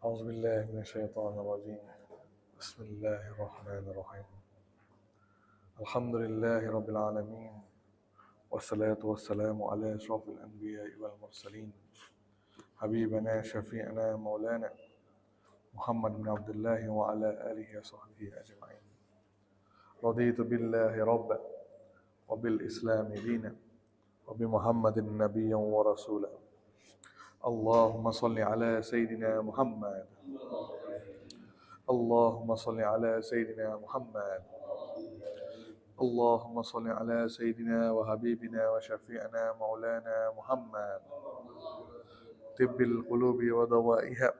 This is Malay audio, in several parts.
أعوذ بالله من الشيطان الرجيم. بسم الله الرحمن الرحيم. الحمد لله رب العالمين، والصلاة والسلام على أشرف الأنبياء والمرسلين، حبيبنا شفيعنا مولانا محمد بن عبد الله وعلى آله وصحبه أجمعين. رضيت بالله ربا وبالإسلام دينا وبمحمد نبيا ورسولا. اللهم صل على سيدنا محمد. اللهم صل على سيدنا محمد. اللهم صل على سيدنا وحبيبنا وشفيعنا مولانا محمد، طب القلوب ودوائها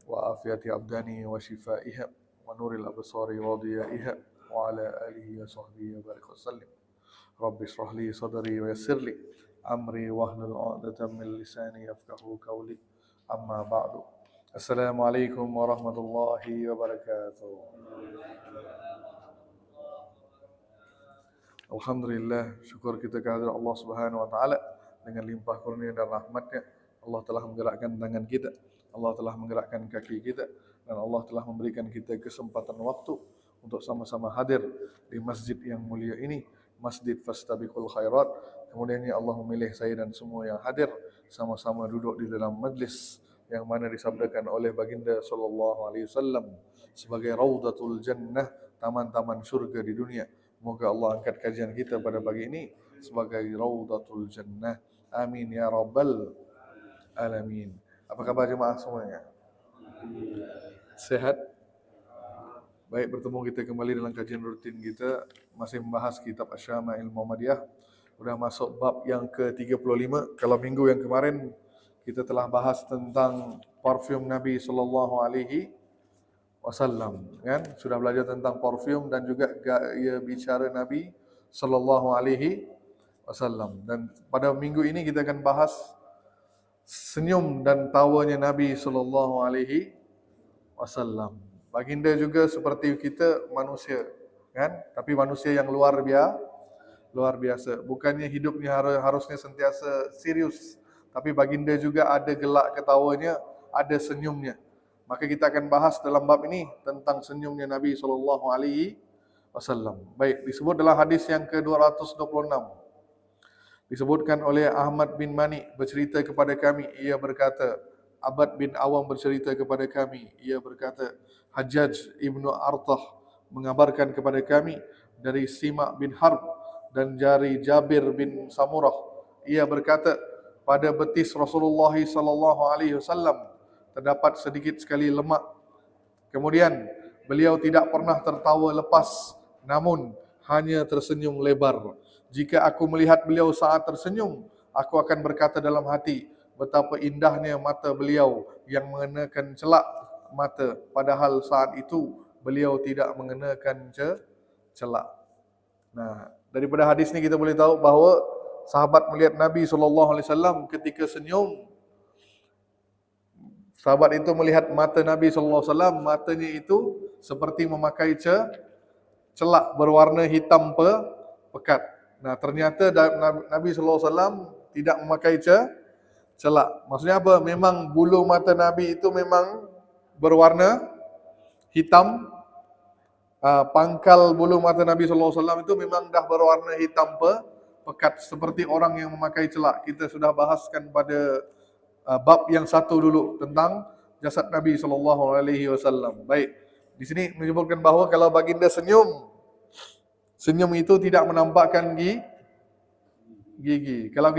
وعافية أبدانه وشفائها ونور الأبصار وضيائها وعلى آله وصحبه وبارك وسلم. رب اشرح لي صدري ويسر لي أمري واحلل عقدة من لساني يفقهوا قولي. أما بعد. Assalamualaikum warahmatullahi wabarakatuh. Alhamdulillah, syukur kita kehadirat Allah Subhanahu wa taala dengan limpah kurnia dan rahmatnya. Allah telah menggerakkan tangan kita, Allah telah menggerakkan kaki kita, dan Allah telah memberikan kita kesempatan waktu untuk sama-sama hadir di masjid yang mulia ini, Masjid Fastabiqul Khairat. Kemudiannya Allah memilih saya dan semua yang hadir sama-sama duduk di dalam majlis yang mana disabdakan oleh baginda sallallahu alaihi wasallam sebagai Raudatul Jannah, taman-taman syurga di dunia. Moga Allah angkat kajian kita pada pagi ini sebagai Raudatul Jannah. Amin ya rabbal alamin. Apa kabar jemaah semuanya? Sehat? Baik, bertemu kita kembali dalam kajian rutin kita, masih membahas kitab Asy-Syama'il Muhammadiyah. Sudah masuk bab yang ke-35. Kalau minggu yang kemarin kita telah bahas tentang parfum Nabi sallallahu alaihi wasallam, kan? Sudah belajar tentang parfum dan juga gaya bicara Nabi sallallahu alaihi wasallam. Dan pada minggu ini kita akan bahas senyum dan tawanya Nabi sallallahu alaihi wasallam. Baginda juga seperti kita manusia, kan? Tapi manusia yang luar biasa. Bukannya hidupnya harusnya sentiasa serius, tapi baginda juga ada gelak ketawanya, ada senyumnya. Maka kita akan bahas dalam bab ini tentang senyumnya Nabi sallallahu alaihi wasallam. Baik, disebut dalam hadis yang ke-226. Disebutkan oleh Ahmad bin Mani bercerita kepada kami, ia berkata, Abad bin Awam bercerita kepada kami, ia berkata, Hajjaj ibnu Artah mengabarkan kepada kami dari Simak bin Harb dan dari Jabir bin Samurah, ia berkata, pada betis Rasulullah sallallahu alaihi wasallam terdapat sedikit sekali lemak. Kemudian beliau tidak pernah tertawa lepas, namun hanya tersenyum lebar. Jika aku melihat beliau saat tersenyum, aku akan berkata dalam hati, betapa indahnya mata beliau yang mengenakan celak mata, padahal saat itu beliau tidak mengenakan celak. Nah, daripada hadis ni kita boleh tahu bahawa sahabat melihat Nabi SAW ketika senyum. Sahabat itu melihat mata Nabi SAW, matanya itu seperti memakai celak berwarna hitam pekat. Nah, ternyata Nabi SAW tidak memakai celak. Maksudnya apa? Memang bulu mata Nabi itu memang berwarna hitam. Pangkal bulu mata Nabi SAW itu memang dah berwarna hitam pekat seperti orang yang memakai celak. Kita sudah bahaskan pada bab yang satu dulu tentang jasad Nabi sallallahu alaihi wasallam. Baik. Di sini menyebutkan bahawa kalau baginda senyum itu tidak menampakkan gigi. Kalau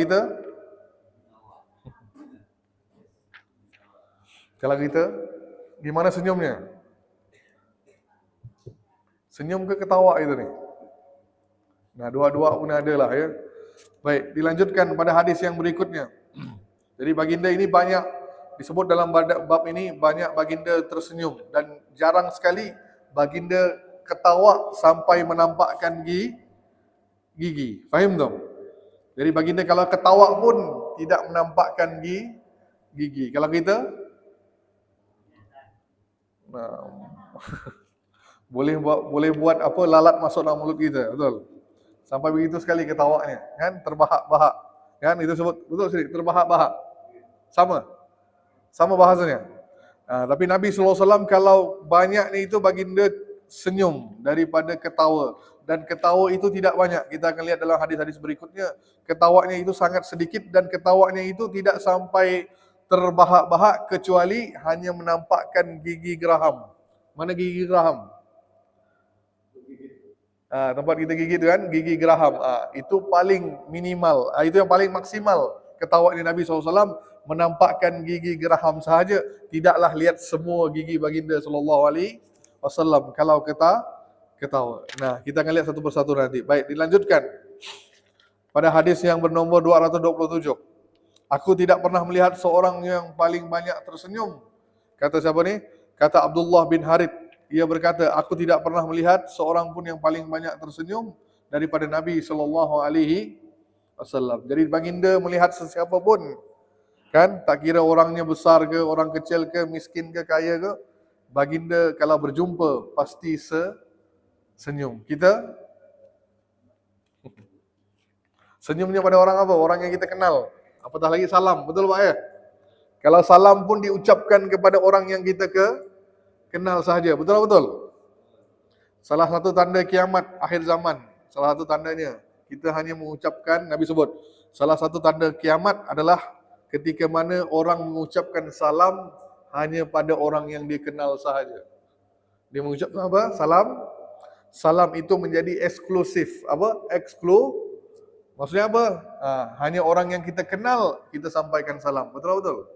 kita gimana senyumnya? Senyum ke ketawa itu ni? Nah, dua-dua pun ada lah ya. Baik, dilanjutkan pada hadis yang berikutnya. Jadi baginda ini banyak disebut dalam bab ini, banyak baginda tersenyum dan jarang sekali baginda ketawa sampai menampakkan gigi. Faham tak? Jadi baginda kalau ketawa pun tidak menampakkan gigi. Kalau kita boleh buat apa, lalat masuk dalam mulut kita, betul? Sampai begitu sekali ketawanya, kan? Terbahak-bahak. Kan itu sebut betul sih, terbahak-bahak. Sama bahasanya. Tapi Nabi SAW kalau banyak ni itu baginda senyum daripada ketawa. Dan ketawa itu tidak banyak. Kita akan lihat dalam hadis-hadis berikutnya. Ketawanya itu sangat sedikit dan ketawanya itu tidak sampai terbahak-bahak kecuali hanya menampakkan gigi geraham. Mana gigi geraham? Tempat kita gigit tu kan, gigi geraham. Itu paling minimal. Itu yang paling maksimal. Ketawanya Nabi SAW menampakkan gigi geraham sahaja. Tidaklah lihat semua gigi baginda SAW kalau ketawa. Nah, kita akan lihat satu persatu nanti. Baik, dilanjutkan. Pada hadis yang bernomor 227. Aku tidak pernah melihat seorang yang paling banyak tersenyum. Kata siapa ni? Kata Abdullah bin Harith. Ia berkata, aku tidak pernah melihat seorang pun yang paling banyak tersenyum daripada Nabi SAW. Jadi baginda melihat sesiapa pun, kan, tak kira orangnya besar ke, orang kecil ke, miskin ke, kaya ke, baginda kalau berjumpa pasti senyum. Kita senyumnya pada orang apa? Orang yang kita kenal. Apatah lagi salam, betul Pak ya? Kalau salam pun diucapkan kepada orang yang kita kenal sahaja, betul? Salah satu tanda kiamat akhir zaman, salah satu tandanya, kita hanya mengucapkan, Nabi sebut, salah satu tanda kiamat adalah ketika mana orang mengucapkan salam hanya pada orang yang dia kenal sahaja. Dia mengucapkan apa? Salam itu menjadi eksklusif. Apa? Maksudnya apa? Hanya orang yang kita kenal kita sampaikan salam. Betul?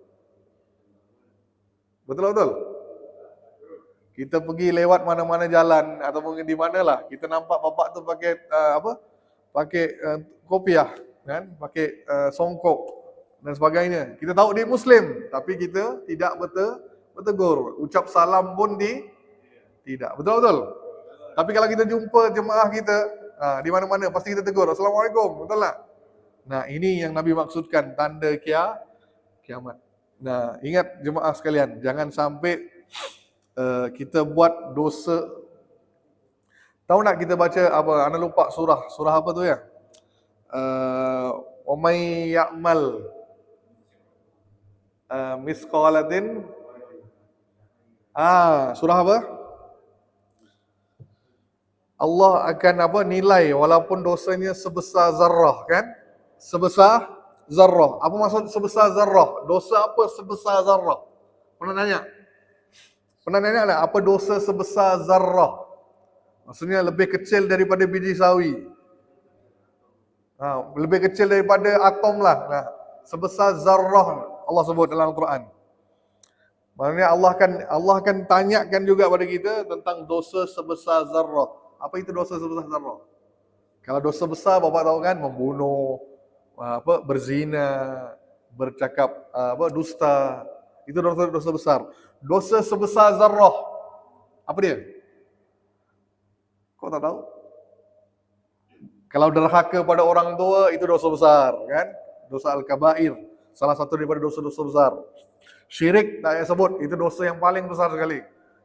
Kita pergi lewat mana-mana jalan atau mungkin di manalah, kita nampak bapak tu pakai pakai kopiah, kan? Pakai songkok dan sebagainya. Kita tahu dia Muslim, tapi kita tidak bertegur. Ucap salam pun tidak. Betul? Tapi kalau kita jumpa jemaah kita di mana-mana, pasti kita tegur, Assalamualaikum, betul tak? Nah, ini yang Nabi maksudkan, tanda kiamat. Nah, ingat jemaah sekalian, jangan sampai kita buat dosa. Tahu nak kita baca apa? Ana lupa surah apa tu ya? Wa may ya'mal misqalatin. Surah apa? Allah akan nilai walaupun dosanya sebesar zarrah, kan? Sebesar zarrah. Apa maksud sebesar zarrah? Dosa apa sebesar zarrah? Pernah nanya tak apa dosa sebesar zarrah? Maksudnya lebih kecil daripada biji sawi. Lebih kecil daripada atom lah. Nah, sebesar zarrah Allah sebut dalam Al-Quran. Maksudnya Allah akan tanyakan juga pada kita tentang dosa sebesar zarrah. Apa itu dosa sebesar zarrah? Kalau dosa besar, bapak tahu kan, membunuh, berzina, bercakap dusta, itu dosa besar. Dosa sebesar zarrah, apa dia? Kok tak tahu? Kalau derhaka pada orang tua, itu dosa besar, kan? Dosa al-kabair, salah satu daripada dosa-dosa besar. Syirik tak payah sebut, itu dosa yang paling besar sekali,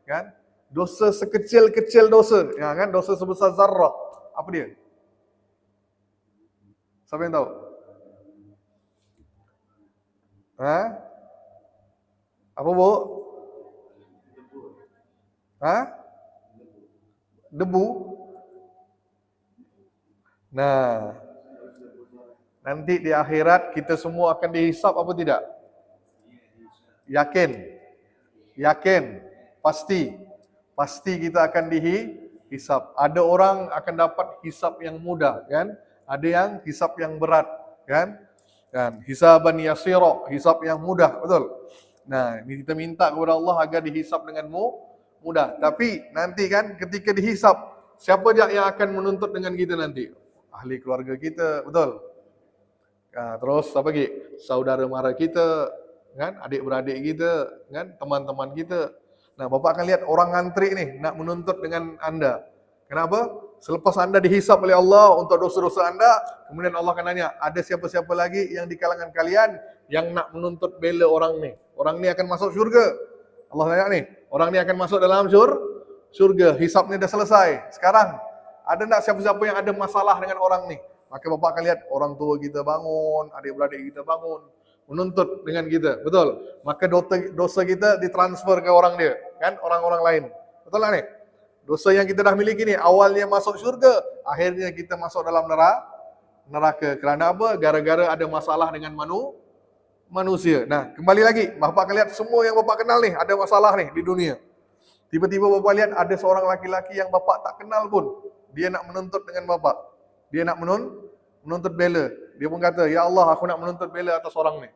kan? Dosa sekecil-kecil dosa, ya kan? Dosa sebesar zarrah, apa dia? Siapa yang tahu? Apa bu? Debu? Nah, nanti di akhirat kita semua akan dihisap apa tidak? Yakin. Pasti kita akan dihisap. Ada orang akan dapat hisap yang mudah, kan? Ada yang hisap yang berat, kan? Dan hisaban yasira, hisap yang mudah, betul? Nah, ini kita minta kepada Allah agar dihisap dengan mudah. Tapi nanti kan ketika dihisap, siapa je yang akan menuntut dengan kita nanti? Ahli keluarga kita, betul? Terus apa lagi? Saudara mara kita, kan? Adik-beradik kita, kan? Teman-teman kita. Nah, bapak akan lihat orang ngantri nih nak menuntut dengan anda. Kenapa? Selepas anda dihisap oleh Allah untuk dosa-dosa anda, kemudian Allah akan tanya, ada siapa-siapa lagi yang di kalangan kalian yang nak menuntut bela orang ni? Orang ni akan masuk syurga. Allah tanya nih, orang ni akan masuk dalam syurga. Hisapnya dah selesai. Sekarang, ada tak siapa-siapa yang ada masalah dengan orang ni? Maka bapak akan lihat orang tua kita bangun, adik-beradik kita bangun, menuntut dengan kita. Betul? Maka dosa kita ditransfer ke orang dia, kan? Orang-orang lain. Betul tak ni? Dosa yang kita dah miliki ni awalnya masuk syurga, akhirnya kita masuk dalam neraka. Kerana apa? Gara-gara ada masalah dengan manusia. Nah, kembali lagi, bapak akan lihat semua yang bapak kenal ni ada masalah ni di dunia. Tiba-tiba bapak lihat ada seorang laki-laki yang bapak tak kenal pun, dia nak menuntut dengan bapak. Dia nak menuntut bela. Dia pun kata, "Ya Allah, aku nak menuntut bela atas orang ni."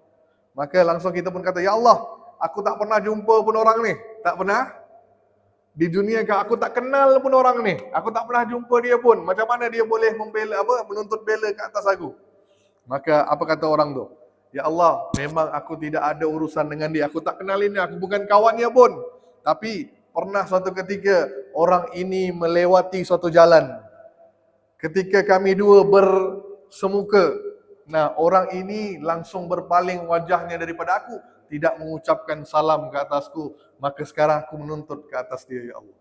Maka langsung kita pun kata, "Ya Allah, aku tak pernah jumpa pun orang ni. Tak pernah di dunia aku tak kenal pun orang ni. Aku tak pernah jumpa dia pun. Macam mana dia boleh menuntut bela ke atas aku?" Maka apa kata orang tu? "Ya Allah, memang aku tidak ada urusan dengan dia. Aku tak kenal ini, aku bukan kawannya pun. Tapi pernah suatu ketika orang ini melewati suatu jalan. Ketika kami dua bersemuka, nah orang ini langsung berpaling wajahnya daripada aku, tidak mengucapkan salam ke atasku. Maka sekarang aku menuntut ke atas dia, ya Allah."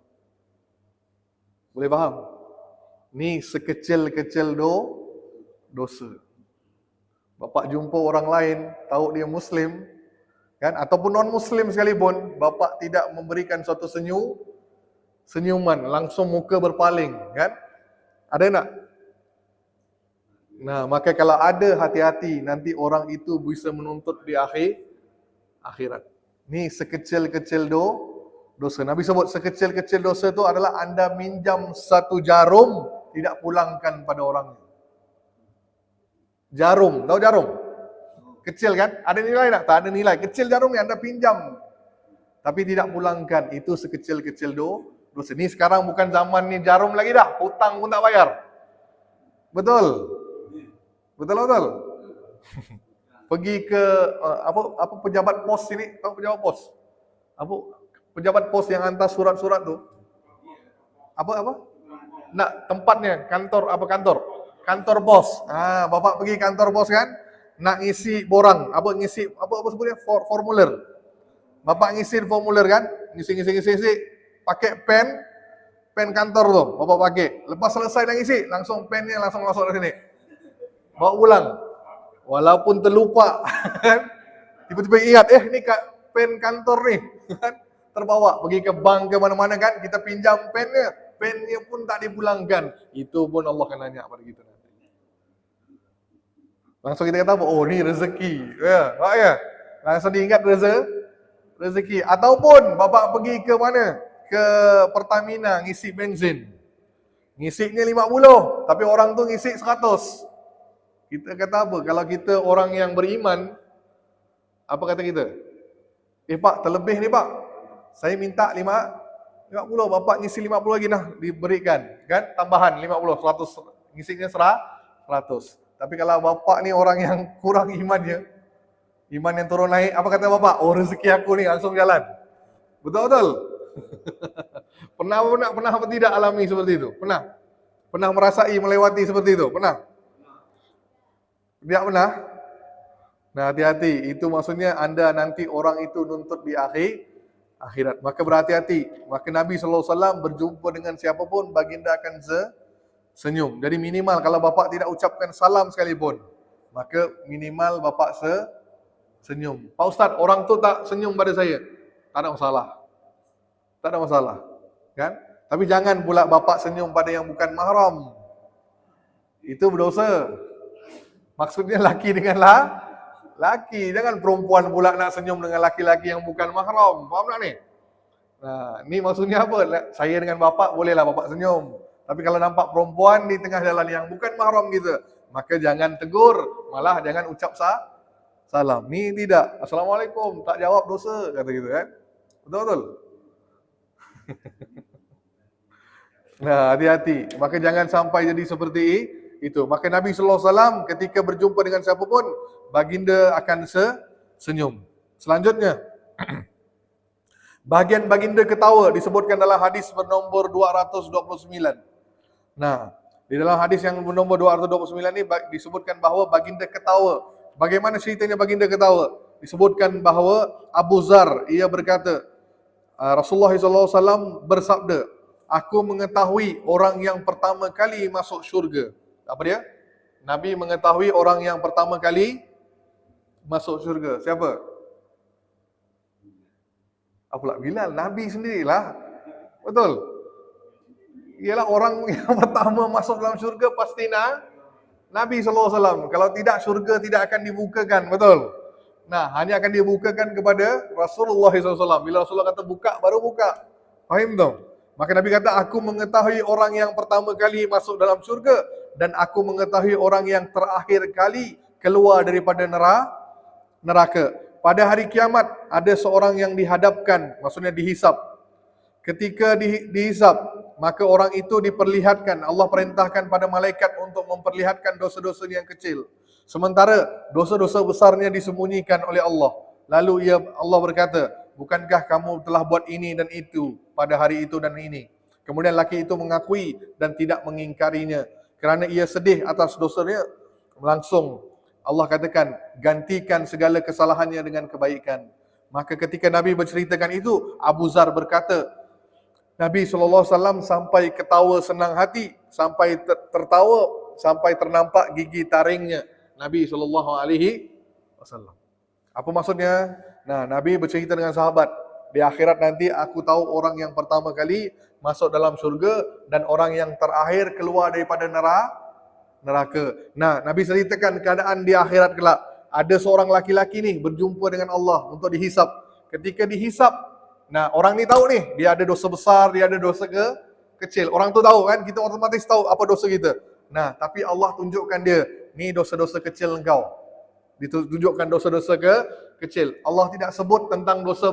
Boleh faham? Ni sekecil-kecil dosa. Bapak jumpa orang lain, tahu dia Muslim, kan? Ataupun non-Muslim sekalipun, bapak tidak memberikan suatu senyuman, langsung muka berpaling, kan? Ada tak? Nah, maka kalau ada, hati-hati, nanti orang itu bisa menuntut di akhirat. Ni sekecil-kecil dosa. Nabi sebut sekecil-kecil dosa itu adalah anda minjam satu jarum, tidak pulangkan pada orang. Jarum, tahu jarum? Kecil kan? Ada nilai tak? Tak ada nilai. Kecil jarum ni anda pinjam, tapi tidak pulangkan. Itu sekecil-kecil dosa. Ni sekarang bukan zaman ni jarum lagi dah. Hutang pun tak bayar. Betul? Betul? Pergi ke apa pejabat pos sini, tahu pejabat pos? Apa pejabat pos yang hantar surat-surat tu? Apa? Nak tempatnya, kantor pos. Bapak pergi kantor pos kan? Nak ngisi borang, ngisi sebutnya formulir. Bapak ngisi formulir kan? Ngisi, pakai pen kantor tu, bapak pakai. Lepas selesai dah ngisi, langsung pennya langsung masuk ke sini. Bawa pulang. Walaupun terlupa, tiba-tiba ingat, ni pen kantor ni, terbawa pergi ke bank ke mana-mana kan, kita pinjam pennya pun tak dipulangkan. Itu pun Allah akan nanya pada kita nanti. Langsung kita kata, oh ni rezeki, ya. Langsung diingat rezeki. Ataupun bapak pergi ke mana? Ke Pertamina ngisi bensin. Ngisinya 50, tapi orang tu ngisi 100. Kita kata apa? Kalau kita orang yang beriman, apa kata kita? Pak, terlebih ni pak. Saya minta 50, bapak ngisi 50 lagi dah diberikan. Kan? Tambahan 50, 100. Ngisinya 100. Tapi kalau bapak ni orang yang kurang imannya, iman yang turun naik, apa kata bapak? Oh rezeki aku ni langsung jalan. Betul? Pernah apa tidak alami seperti itu? Pernah merasai melewati seperti itu? Pernah? Tidak pernah? Nah hati-hati, itu maksudnya anda nanti orang itu nuntut di akhirat. Maka berhati-hati. Maka Nabi SAW berjumpa dengan siapapun, baginda akan senyum. Jadi minimal kalau bapak tidak ucapkan salam sekalipun, maka minimal bapak senyum. Pak Ustaz, orang tu tak senyum pada saya. Tak ada masalah. Kan? Tapi jangan pula bapak senyum pada yang bukan mahram. Itu berdosa. Maksudnya laki dengan laki. Jangan perempuan pula nak senyum dengan laki-laki yang bukan mahram. Faham tak ni? Nah, ni maksudnya apa? Saya dengan bapak, bolehlah bapak senyum. Tapi kalau nampak perempuan di tengah jalan yang bukan mahram kita, maka jangan tegur, malah jangan ucap salam. Ni tidak. Assalamualaikum, tak jawab dosa, kata gitu kan. Betul? Nah, hati-hati. Maka jangan sampai jadi seperti itu. Maka Nabi SAW ketika berjumpa dengan siapapun, baginda akan senyum. Selanjutnya, bahagian baginda ketawa disebutkan dalam hadis bernombor 229. Nah, di dalam hadis yang bernombor 229 ini disebutkan bahawa baginda ketawa. Bagaimana ceritanya baginda ketawa? Disebutkan bahawa Abu Zar, ia berkata, Rasulullah SAW bersabda, aku mengetahui orang yang pertama kali masuk syurga. Apa dia? Nabi mengetahui orang yang pertama kali masuk syurga? Siapa? Apalah Bilal, Nabi sendirilah. Betul? Ialah orang yang pertama masuk dalam syurga pasti Nabi SAW. Kalau tidak, syurga tidak akan dibukakan. Betul? Nah, hanya akan dibukakan kepada Rasulullah SAW. Bila Rasulullah kata buka, baru buka. Faham tak? Maka Nabi kata, aku mengetahui orang yang pertama kali masuk dalam syurga dan aku mengetahui orang yang terakhir kali keluar daripada neraka. Pada hari kiamat, ada seorang yang dihadapkan, maksudnya dihisap. Ketika dihisap, maka orang itu diperlihatkan. Allah perintahkan pada malaikat untuk memperlihatkan dosa-dosa yang kecil. Sementara dosa-dosa besarnya disembunyikan oleh Allah. Lalu Allah berkata, bukankah kamu telah buat ini dan itu pada hari itu dan ini? Kemudian laki itu mengakui dan tidak mengingkarinya. Kerana ia sedih atas dosanya, langsung Allah katakan, gantikan segala kesalahannya dengan kebaikan. Maka ketika Nabi berceritakan itu, Abu Zar berkata, Nabi SAW sampai ketawa senang hati, sampai tertawa, sampai ternampak gigi taringnya. Nabi SAW. Apa maksudnya? Nah, Nabi bercerita dengan sahabat, di akhirat nanti aku tahu orang yang pertama kali masuk dalam syurga dan orang yang terakhir keluar daripada neraka. Nah, Nabi ceritakan keadaan di akhirat kelak. Ada seorang laki-laki nih berjumpa dengan Allah untuk dihisap. Ketika dihisap, nah orang ni tahu nih, dia ada dosa besar, dia ada dosa kecil. Orang tu tahu kan, kita otomatis tahu apa dosa kita. Nah, tapi Allah tunjukkan dia, ni dosa-dosa kecil engkau. Ditunjukkan dosa-dosa kecil. Allah tidak sebut tentang dosa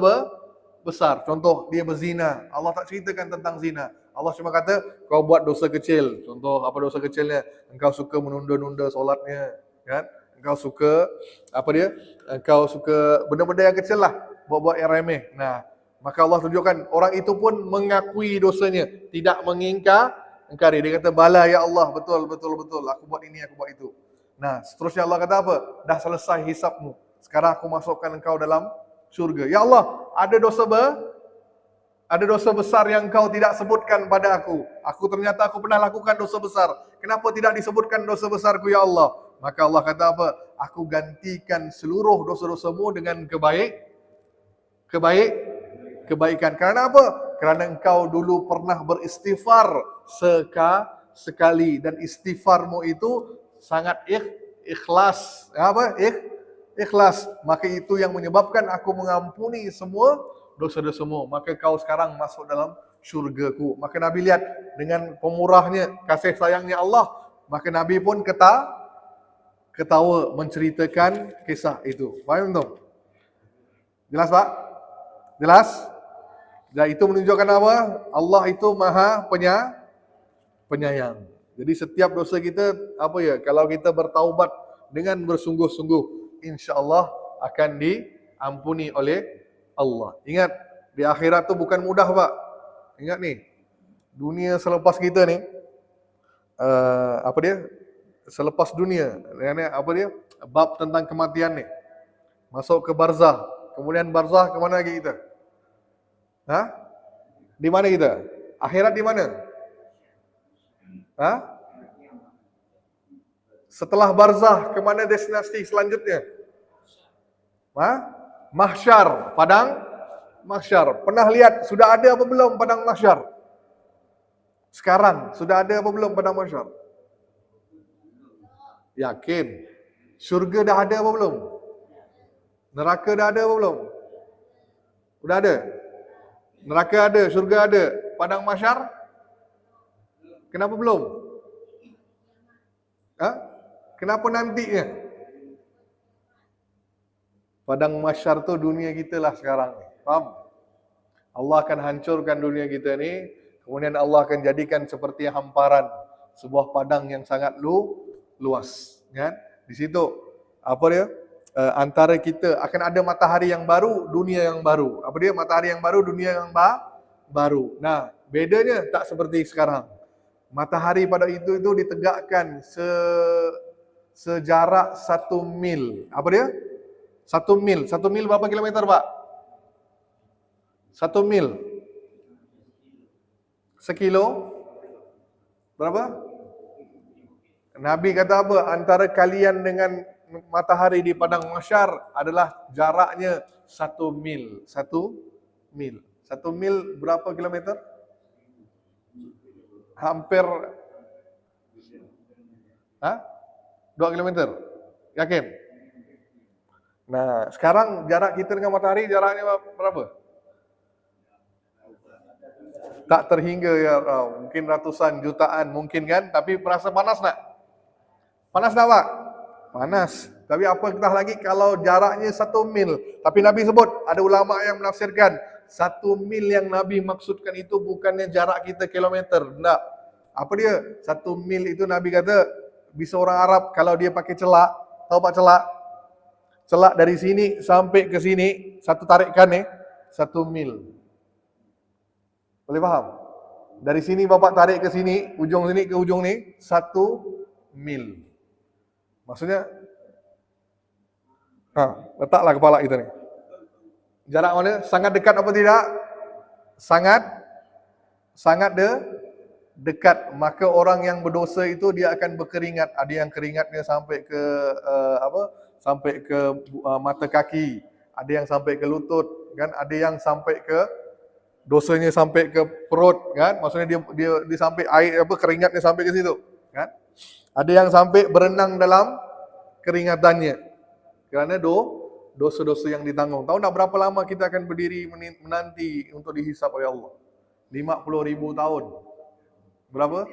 besar. Contoh, dia berzina. Allah tak ceritakan tentang zina. Allah cuma kata, kau buat dosa kecil. Contoh, apa dosa kecilnya? Engkau suka menunda-nunda solatnya. Kan? Engkau suka, Engkau suka benda-benda yang kecil lah. Buat-buat yang remeh. Nah, maka Allah tunjukkan, orang itu pun mengakui dosanya. Tidak mengingkari. Dia kata, bala ya Allah, betul. Aku buat ini, aku buat itu. Nah, seterusnya Allah kata apa? Dah selesai hisapmu. Sekarang aku masukkan engkau dalam syurga. Ya Allah, ada dosa besar yang kau tidak sebutkan pada aku. Ternyata aku pernah lakukan dosa besar. Kenapa tidak disebutkan dosa besarku ya Allah? Maka Allah kata apa? Aku gantikan seluruh dosa-dosamu dengan kebaikan. Kerana apa? Kerana engkau dulu pernah beristighfar sekali dan istighfarmu itu sangat ikhlas. Ikhlas. Maka itu yang menyebabkan aku mengampuni semua dosa-dosamu. Maka kau sekarang masuk dalam syurgaku. Maka Nabi lihat dengan pemurahnya, kasih sayangnya Allah. Maka Nabi pun ketawa menceritakan kisah itu. Faham tak? Jelas Pak? Jelas? Dan itu menunjukkan apa? Allah itu maha penyayang. Jadi setiap dosa kita, kalau kita bertaubat dengan bersungguh-sungguh, insya-Allah akan diampuni oleh Allah. Ingat, di akhirat tu bukan mudah Pak. Ingat nih, dunia selepas kita ni, selepas dunia, bab tentang kematian ni, masuk ke barzah. Kemudian barzah ke mana lagi kita? Di mana kita? Akhirat di mana? Setelah barzah, ke mana destinasi selanjutnya? Mahsyar, padang mahsyar. Pernah lihat sudah ada apa belum padang mahsyar? Sekarang sudah ada apa belum padang mahsyar? Yakin? Syurga dah ada apa belum? Neraka dah ada apa belum? Sudah ada? Neraka ada, syurga ada. Padang mahsyar? Kenapa belum? Kenapa nantinya? Padang mahsyar tu dunia kita lah sekarang. Faham? Allah akan hancurkan dunia kita ni, kemudian Allah akan jadikan seperti hamparan, sebuah padang yang sangat luas, kan? Di situ antara kita akan ada matahari yang baru, dunia yang baru. Matahari yang baru, dunia yang baru. Nah, bedanya tak seperti sekarang. Matahari pada itu ditegakkan sejarak 1 mil. 1 mil. 1 mil berapa kilometer, Pak? 1 mil. Sekilo? Berapa? Nabi kata apa? Antara kalian dengan matahari di padang mahsyar adalah jaraknya 1 mil. 1 mil. 1 mil berapa kilometer? Hampir 2 kilometer. Yakin? Nah, sekarang jarak kita dengan matahari jaraknya berapa? Tak terhingga ya, mungkin ratusan jutaan mungkin kan, tapi merasa panas tak? Panas tak Pak? Panas. Tapi apatah lagi kalau jaraknya 1 mil. Tapi Nabi sebut, ada ulama yang menafsirkan 1 mil yang Nabi maksudkan itu bukannya jarak kita kilometer. Tak. Apa dia? 1 mil itu Nabi kata, bisa orang Arab kalau dia pakai celak, tahu Pak celak? Celak dari sini sampai ke sini, satu tarikan 1 mil. Boleh faham? Dari sini Bapak tarik ke sini, ujung sini ke ujung ni, 1 mil. Maksudnya, letaklah kepala kita ni. Jarak mana? Sangat dekat apa tidak? Sangat dekat. Maka orang yang berdosa itu dia akan berkeringat. Ada yang keringatnya sampai ke sampai ke mata kaki. Ada yang sampai ke lutut, kan? Ada yang sampai ke dosanya sampai ke perut, kan? Maksudnya dia sampai air keringatnya sampai ke situ, kan? Ada yang sampai berenang dalam keringatannya. Kerana dosa-dosa yang ditanggung. Tahu tak berapa lama kita akan berdiri menanti untuk dihisap oleh Allah? 50,000 tahun. Berapa?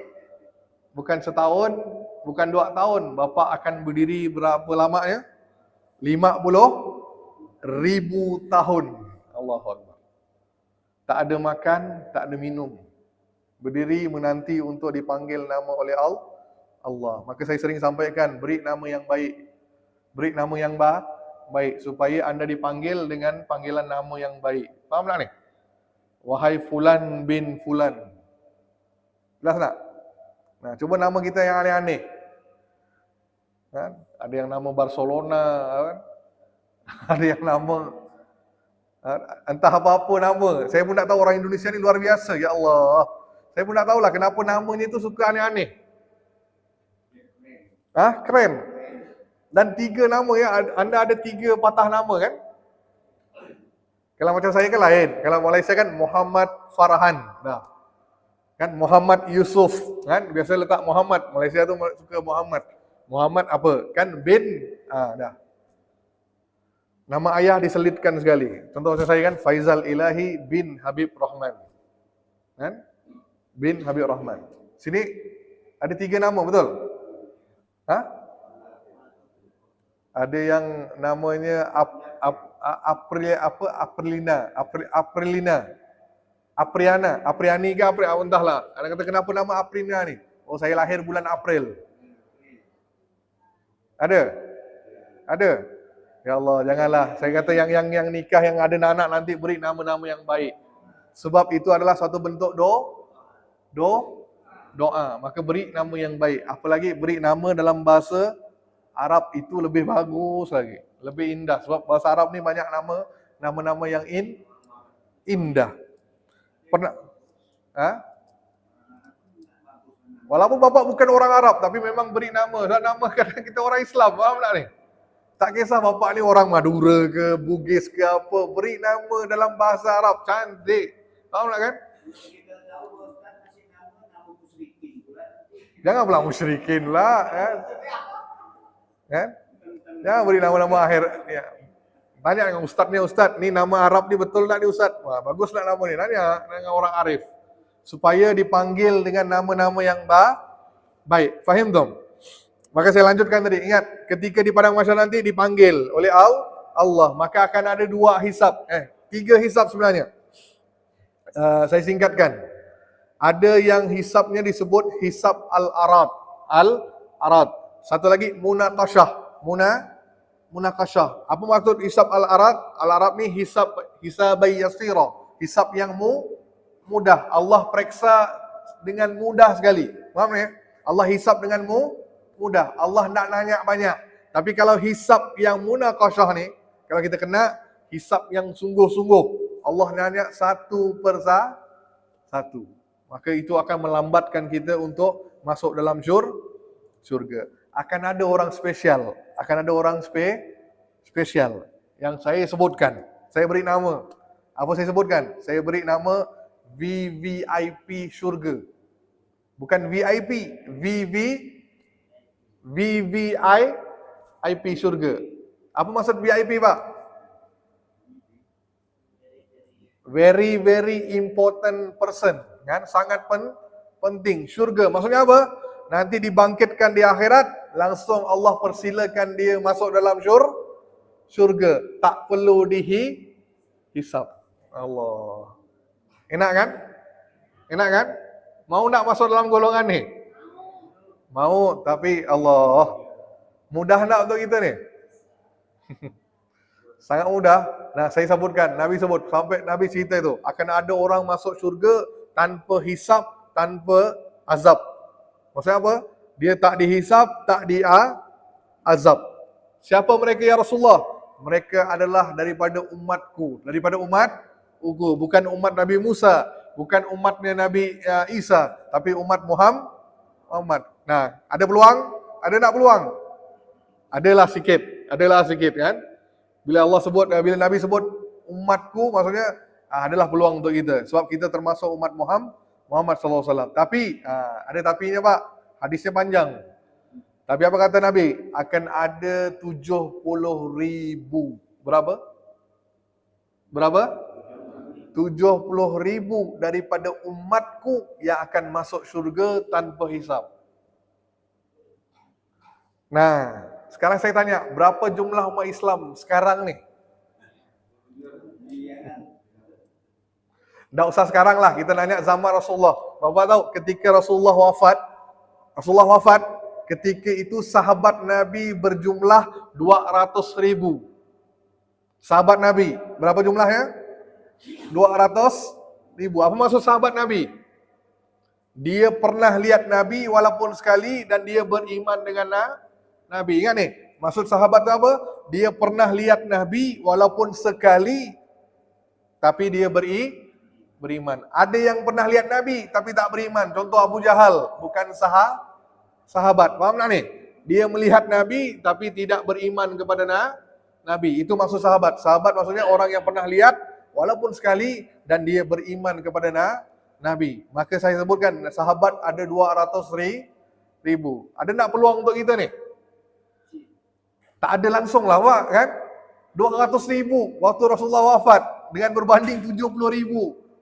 Bukan setahun, bukan 2 tahun. Bapa akan berdiri berapa lama ya? 50,000 tahun. Allahu Akbar. Tak ada makan, tak ada minum. Berdiri menanti untuk dipanggil nama oleh Allah. Maka saya sering sampaikan, beri nama yang baik. Beri nama yang baik supaya anda dipanggil dengan panggilan nama yang baik. Faham tak ni? Wahai Fulan bin Fulan. Jelas tak? Nah, cuba nama kita yang aneh-aneh. Kan? Ada yang nama Barcelona, kan? Ada yang nama entah apa-apa nama. Saya pun tak tahu, orang Indonesia ni luar biasa. Ya Allah. Saya pun tak tahulah kenapa namanya tu suka aneh-aneh. Keren. Dan 3 nama ya, anda ada 3 patah nama kan? Kalau macam saya kan lain. Kalau Malaysia kan Muhammad Farhan. Dah. Kan Muhammad Yusuf, kan? Biasa letak Muhammad. Malaysia tu suka Muhammad. Muhammad apa? Kan bin, dah. Nama ayah diselitkan sekali. Contoh macam saya kan Faizal Ilahi bin Habib Rahman. Kan? Bin Habib Rahman. Sini ada 3 nama, betul? Ada yang namanya Apriani ke entahlah. Ada kata kenapa nama Aprina ni? Oh, saya lahir bulan April. Ada? Ya Allah, janganlah. Saya kata yang nikah, yang ada anak nanti beri nama-nama yang baik. Sebab itu adalah satu bentuk doa. Maka beri nama yang baik. Apalagi beri nama dalam bahasa Arab itu lebih bagus lagi. Lebih indah. Sebab bahasa Arab ni banyak nama-nama yang indah. Pernah? Walaupun bapak bukan orang Arab, tapi memang beri nama. Dan nama kadang kita orang Islam, faham tak ni? Tak kisah bapak ni orang Madura ke, Bugis ke apa, beri nama dalam bahasa Arab, cantik. Faham tak kan? Jangan pula musyrikin lah, kan? Jangan beri nama-nama akhir. Ya. Tanya dengan ustaznya, ustaz, ni nama Arab ni betul tak ni ustaz? Wah, bagus tak nama ni? Tanya dengan orang arif. Supaya dipanggil dengan nama-nama yang baik. Faham tak? Maka saya lanjutkan tadi. Ingat, ketika di padang mahsyar nanti dipanggil oleh Allah, maka akan ada 2 hisab. 3 hisab sebenarnya. Saya singkatkan. Ada yang hisabnya disebut hisab al-arad. Al-arad. Satu lagi munaqasyah. Munaqasyah. Apa maksud hisab al-arad? Al-arad ni hisabai yasira. Hisab yang mudah. Allah periksa dengan mudah sekali. Faham ni? Allah hisab dengan mudah. Allah nak nanya banyak. Tapi kalau hisab yang munaqasyah ni, kalau kita kena hisab yang sungguh-sungguh, Allah nanya satu per satu. Maka itu akan melambatkan kita untuk masuk dalam syurga. akan ada orang spesial. Akan ada orang spesial yang saya sebutkan. Saya beri nama. Apa saya sebutkan? Saya beri nama VVIP syurga. Bukan VIP, VVIP syurga. Apa maksud VIP, Pak? Very very important person, kan? Sangat penting. Syurga maksudnya apa? Nanti dibangkitkan di akhirat, langsung Allah persilakan dia masuk dalam syurga. Tak perlu dihisap. Allah. Enak kan? Enak kan? Mau nak masuk dalam golongan ni? Mau, tapi Allah. Mudah nak untuk kita ni? Sangat mudah. Nah, saya sebutkan, Nabi sebut, sampai Nabi cerita itu, akan ada orang masuk syurga tanpa hisap, tanpa azab. Maksudnya apa? Dia tak dihisap, tak azab. Siapa mereka ya Rasulullah? Mereka adalah daripada umatku, daripada umatku, bukan umat Nabi Musa, bukan umatnya Nabi Isa, tapi umat Muhammad. Nah, ada peluang? Ada tak peluang? Adalah sikit kan? Bila Allah sebut, bila Nabi sebut umatku, maksudnya adalah peluang untuk kita. Sebab kita termasuk umat Muhammad SAW. Tapi, ada tapinya Pak. Hadisnya panjang. Tapi apa kata Nabi? Akan ada 70,000. Berapa? 70,000 daripada umatku yang akan masuk syurga tanpa hisab. Nah, sekarang saya tanya, berapa jumlah umat Islam sekarang ni? Tak usah sekarang lah, kita nanya zaman Rasulullah. Bapak tahu ketika Rasulullah wafat, ketika itu sahabat Nabi berjumlah 200,000. Sahabat Nabi, berapa jumlahnya? 200,000. Apa maksud sahabat Nabi? Dia pernah lihat Nabi walaupun sekali dan dia beriman dengan Nabi. Ingat ni, maksud sahabat tu apa? Dia pernah lihat Nabi walaupun sekali, tapi dia beriman. Ada yang pernah lihat Nabi tapi tak beriman. Contoh Abu Jahal, bukan sahabat. Faham tak ni? Dia melihat Nabi tapi tidak beriman kepada Nabi. Itu maksud sahabat. Sahabat maksudnya orang yang pernah lihat walaupun sekali dan dia beriman kepada Nabi. Maka saya sebutkan sahabat ada 200,000. Ada tak peluang untuk kita ni? Tak ada langsung lah Pak, kan? 200,000 waktu Rasulullah wafat dengan berbanding 70,000.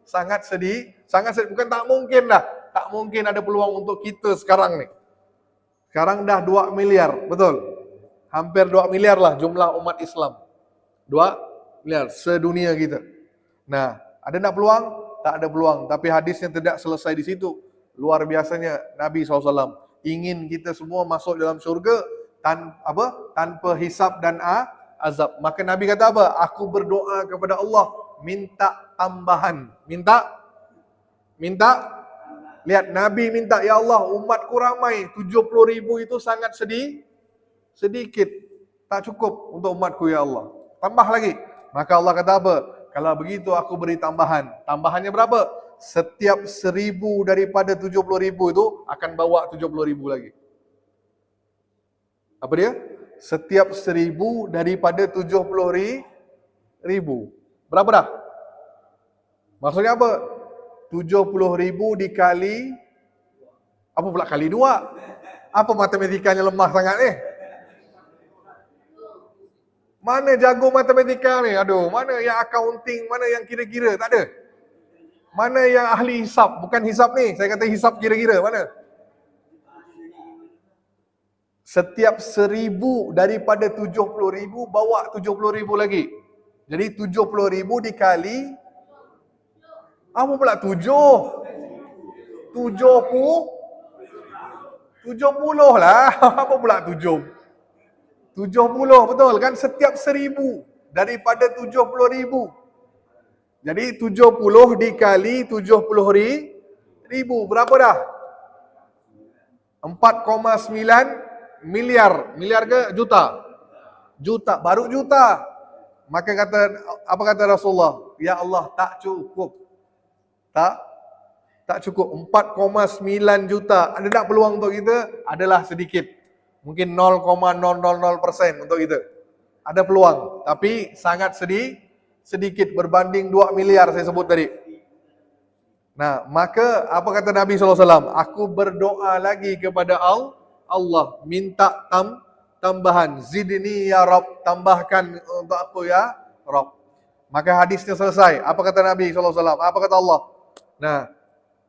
Sangat sedih. Bukan tak mungkin lah. Tak mungkin ada peluang untuk kita sekarang ni. Sekarang dah 2 miliar, betul? Hampir 2 miliar lah jumlah umat Islam. 2 miliar sedunia kita. Nah, ada tak peluang? Tak ada peluang. Tapi hadisnya tidak selesai di situ. Luar biasanya Nabi SAW ingin kita semua masuk dalam syurga tanpa hisab dan azab. Maka Nabi kata apa? Aku berdoa kepada Allah, minta tambahan. Minta. Lihat, Nabi minta, ya Allah, umatku ramai, 70,000 itu sangat sedikit. Tak cukup untuk umatku, ya Allah. Tambah lagi. Maka Allah kata apa? Kalau begitu aku beri tambahan. Tambahannya berapa? Setiap 1,000 daripada 70,000 itu akan bawa 70,000 lagi. Apa dia? Setiap 1,000 daripada 70,000. Berapa dah? Maksudnya apa? 70,000 dikali, apa pula kali 2? Apa matematikanya lemah sangat ni? Mana jago matematika ni? Aduh, mana yang accounting, mana yang kira-kira? Tak ada. Mana yang ahli hisap? Bukan hisap ni, saya kata hisap kira-kira. Mana? Setiap 1,000 daripada 70,000 bawa 70,000 lagi. Jadi 70,000 dikali, apa pula 7? 70 lah. Apa pula 7? 70, betul kan? Setiap 1,000 daripada 70,000. Jadi 70 dikali 70,000. Berapa dah? 4,9 miliar. Miliar ke juta? Juta, baru juta. Maka apa kata Rasulullah? Ya Allah, tak cukup. Tak cukup. 4,9 juta. Ada tak peluang untuk kita? Adalah sedikit. Mungkin 0,000% untuk itu. Ada peluang, tapi sangat sedikit berbanding 2 miliar saya sebut tadi. Nah, maka apa kata Nabi SAW? Aku berdoa lagi kepada Allah, minta tambahan. Zidni ya Rabb, tambahkan untuk aku ya Rabb. Maka hadisnya selesai. Apa kata Nabi SAW? Apa kata Allah? Nah,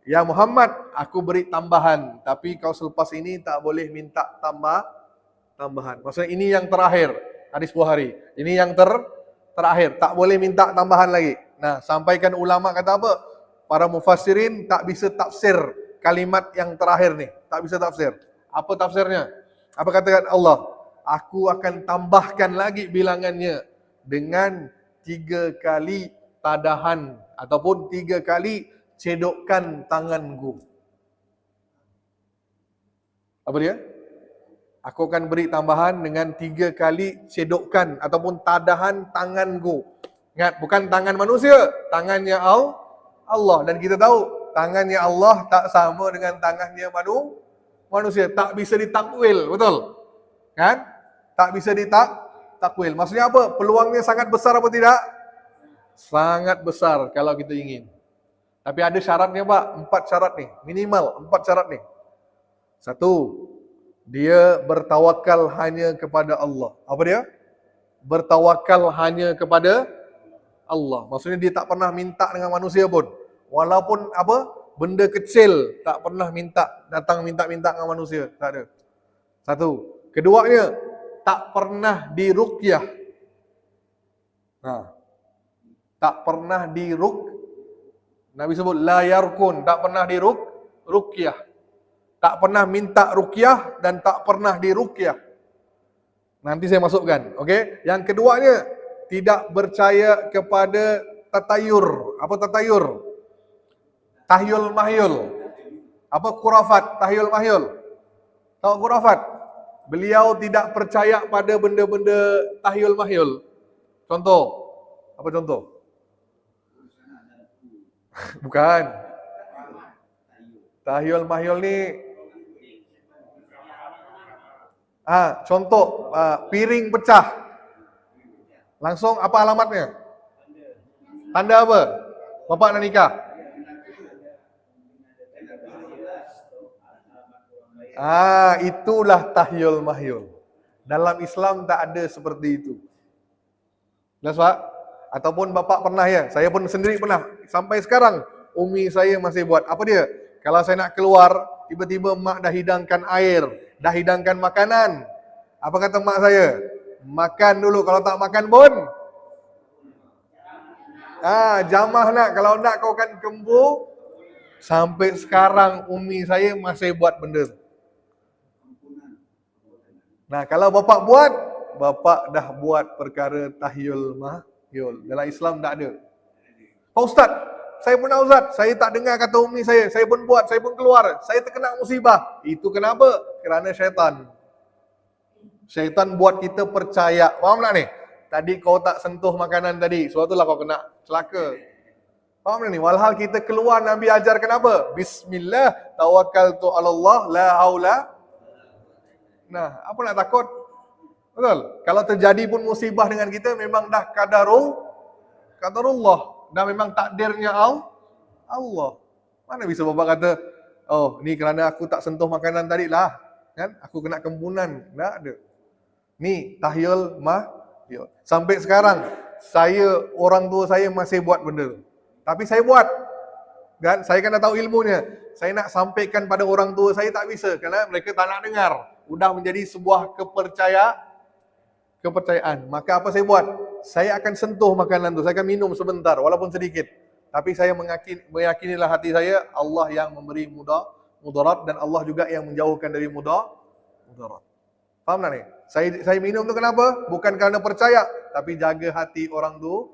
ya Muhammad, aku beri tambahan. Tapi kau selepas ini tak boleh minta tambahan. Maksudnya ini yang terakhir. Hadis Bukhari. Ini yang terakhir. Tak boleh minta tambahan lagi. Nah, sampaikan ulama kata apa? Para mufassirin tak bisa tafsir kalimat yang terakhir nih. Tak bisa tafsir. Apa tafsirnya? Apa kata Allah? Aku akan tambahkan lagi bilangannya dengan 3 kali tadahan ataupun 3 kali cedokkan tanganku. Apa dia? Aku akan beri tambahan dengan 3 kali cedokkan ataupun tadahan tanganku. Ingat, bukan tangan manusia, tangannya Allah. Dan kita tahu, tangannya Allah tak sama dengan tangannya manusia. Tak bisa ditakwil, betul? Kan? Tak bisa ditakwil. Maksudnya apa? Peluangnya sangat besar apa tidak? Sangat besar kalau kita ingin. Tapi ada syaratnya Pak, 4 syarat nih. Minimal 4 syarat nih. 1, dia bertawakal hanya kepada Allah. Apa dia? Bertawakal hanya kepada Allah. Maksudnya dia tak pernah minta dengan manusia pun. Walaupun apa? Benda kecil tak pernah datang minta dengan manusia. Tak ada. 1. Keduanya, tak pernah diruqyah. Nah, tak pernah Nabi sebut la yarkun, tak pernah diruqyah. Tak pernah minta ruqyah dan tak pernah diruqyah. Nanti saya masukkan, okey? Yang keduanya, tidak percaya kepada tatayur. Apa tatayur? Tahyul mahyul. Apa khurafat? Tahyul mahyul. Tahu khurafat? Beliau tidak percaya pada benda-benda tahyul mahyul. Contoh. Apa contoh? Bukan. Tahyul mahyul ni contoh piring pecah. Langsung apa alamatnya? Tanda apa? Bapak nak nikah. Itulah tahyul mahyul. Dalam Islam tak ada seperti itu. Jelas Pak? Ataupun bapak pernah ya, saya pun sendiri pernah. Sampai sekarang, umi saya masih buat. Apa dia? Kalau saya nak keluar, tiba-tiba mak dah hidangkan air, dah hidangkan makanan. Apa kata mak saya? Makan dulu, kalau tak makan pun jamah nak, kalau nak kau kan kembu. Sampai sekarang umi saya masih buat benda tu. Nah, kalau bapak buat, bapak dah buat perkara tahyul mahyul. Dalam Islam tak ada. Pak Ustaz, saya pernah Ustaz, saya tak dengar kata umi saya pun buat, saya pun keluar, saya terkena musibah. Itu kenapa? Kerana syaitan. Syaitan buat kita percaya. Faham tak ni? Tadi kau tak sentuh makanan tadi, suatu lah kau kena celaka. Faham tak ni? Walhal kita keluar, Nabi ajar kenapa? Bismillah, tawakkaltu ala Allah, la haula. Nah, apa nak takut? Betul? Kalau terjadi pun musibah dengan kita, memang dah qadarullah. Dah memang takdirnya Allah. Mana bisa bapak kata, oh ni kerana aku tak sentuh makanan tadi lah, kan? Aku kena kembunan. Tak ada. Ni tahyul mahyul. Sampai sekarang, orang tua saya masih buat benda tu. Tapi saya buat. Kan? Saya kan dah tahu ilmunya. Saya nak sampaikan pada orang tua saya tak bisa, kerana mereka tak nak dengar. Sudah menjadi sebuah kepercayaan. Maka apa saya buat? Saya akan sentuh makanan tu, saya akan minum sebentar walaupun sedikit. Tapi saya meyakinilah hati saya, Allah yang memberi mudarat dan Allah juga yang menjauhkan dari mudarat. Faham tak ni? Saya minum tu kenapa? Bukan kerana percaya, tapi jaga hati orang tu.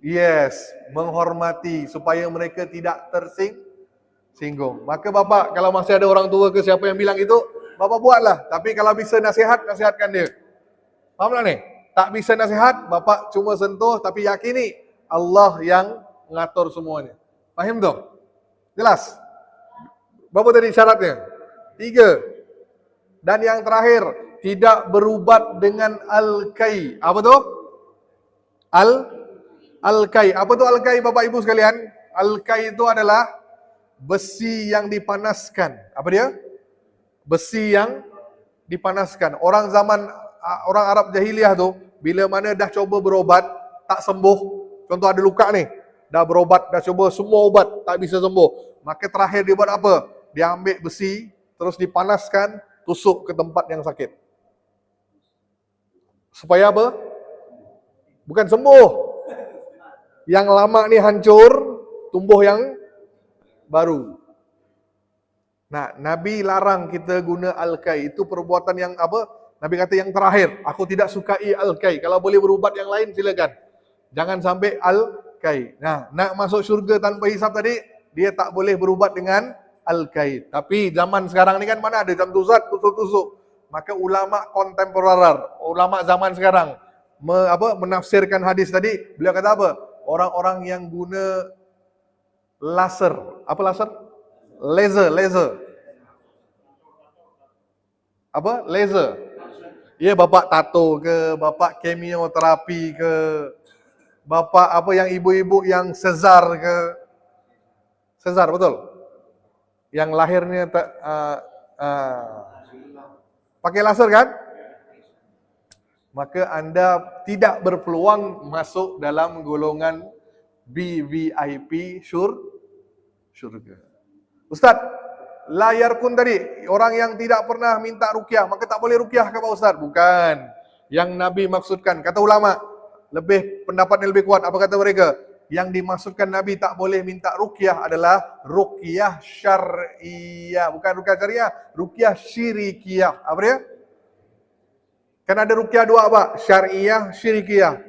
Yes, menghormati supaya mereka tidak tersinggung. Maka bapak, kalau masih ada orang tua ke siapa yang bilang itu, bapak buatlah. Tapi kalau bisa nasihatkan dia. Faham tak ni? Tak bisa nasihat, bapak cuma sentuh tapi yakini Allah yang mengatur semuanya. Faham tu? Jelas? Berapa tadi syaratnya? 3. Dan yang terakhir, tidak berubat dengan al-kai. Apa tu? Al-kai. Apa tu al-kai Bapak Ibu sekalian? Al-kai itu adalah besi yang dipanaskan. Apa dia? Besi yang dipanaskan. Orang Arab jahiliyah tu, bila mana dah coba berobat, tak sembuh. Contoh ada luka ni, dah berobat, dah coba semua ubat, tak bisa sembuh. Maka terakhir dia buat apa? Dia ambil besi, terus dipanaskan, tusuk ke tempat yang sakit. Supaya apa? Bukan sembuh. Yang lama ni hancur, tumbuh yang baru. Nah, Nabi larang kita guna al-kai. Itu perbuatan yang apa? Nabi kata yang terakhir. Aku tidak sukai al-kai. Kalau boleh berubat yang lain, silakan. Jangan sampai al-kai. Nah, nak masuk syurga tanpa hisab tadi, dia tak boleh berubat dengan al-kai. Tapi zaman sekarang ni kan mana ada jam zat tusuk-tusuk. Maka ulama kontemporer, ulama zaman sekarang menafsirkan hadis tadi, beliau kata apa? Orang-orang yang guna laser. Apa laser? Laser. Apa? Laser. Ya, bapak tato ke, bapak kemioterapi ke, bapak apa yang ibu-ibu yang sezar ke. Sezar, betul? Yang lahirnya pakai laser kan? Maka anda tidak berpeluang masuk dalam golongan BVIP syurga. Ustaz, layar kun tadi, orang yang tidak pernah minta ruqyah, maka tak boleh ruqyah ke Pak Ustaz? Bukan. Yang Nabi maksudkan, kata ulama, pendapat yang lebih kuat, apa kata mereka? Yang dimaksudkan Nabi tak boleh minta ruqyah adalah ruqyah syar'iyah. Bukan ruqyah syariah, ruqyah syirikiyah. Apa dia? Kan ada ruqyah dua Pak, syariah, syirikiyah.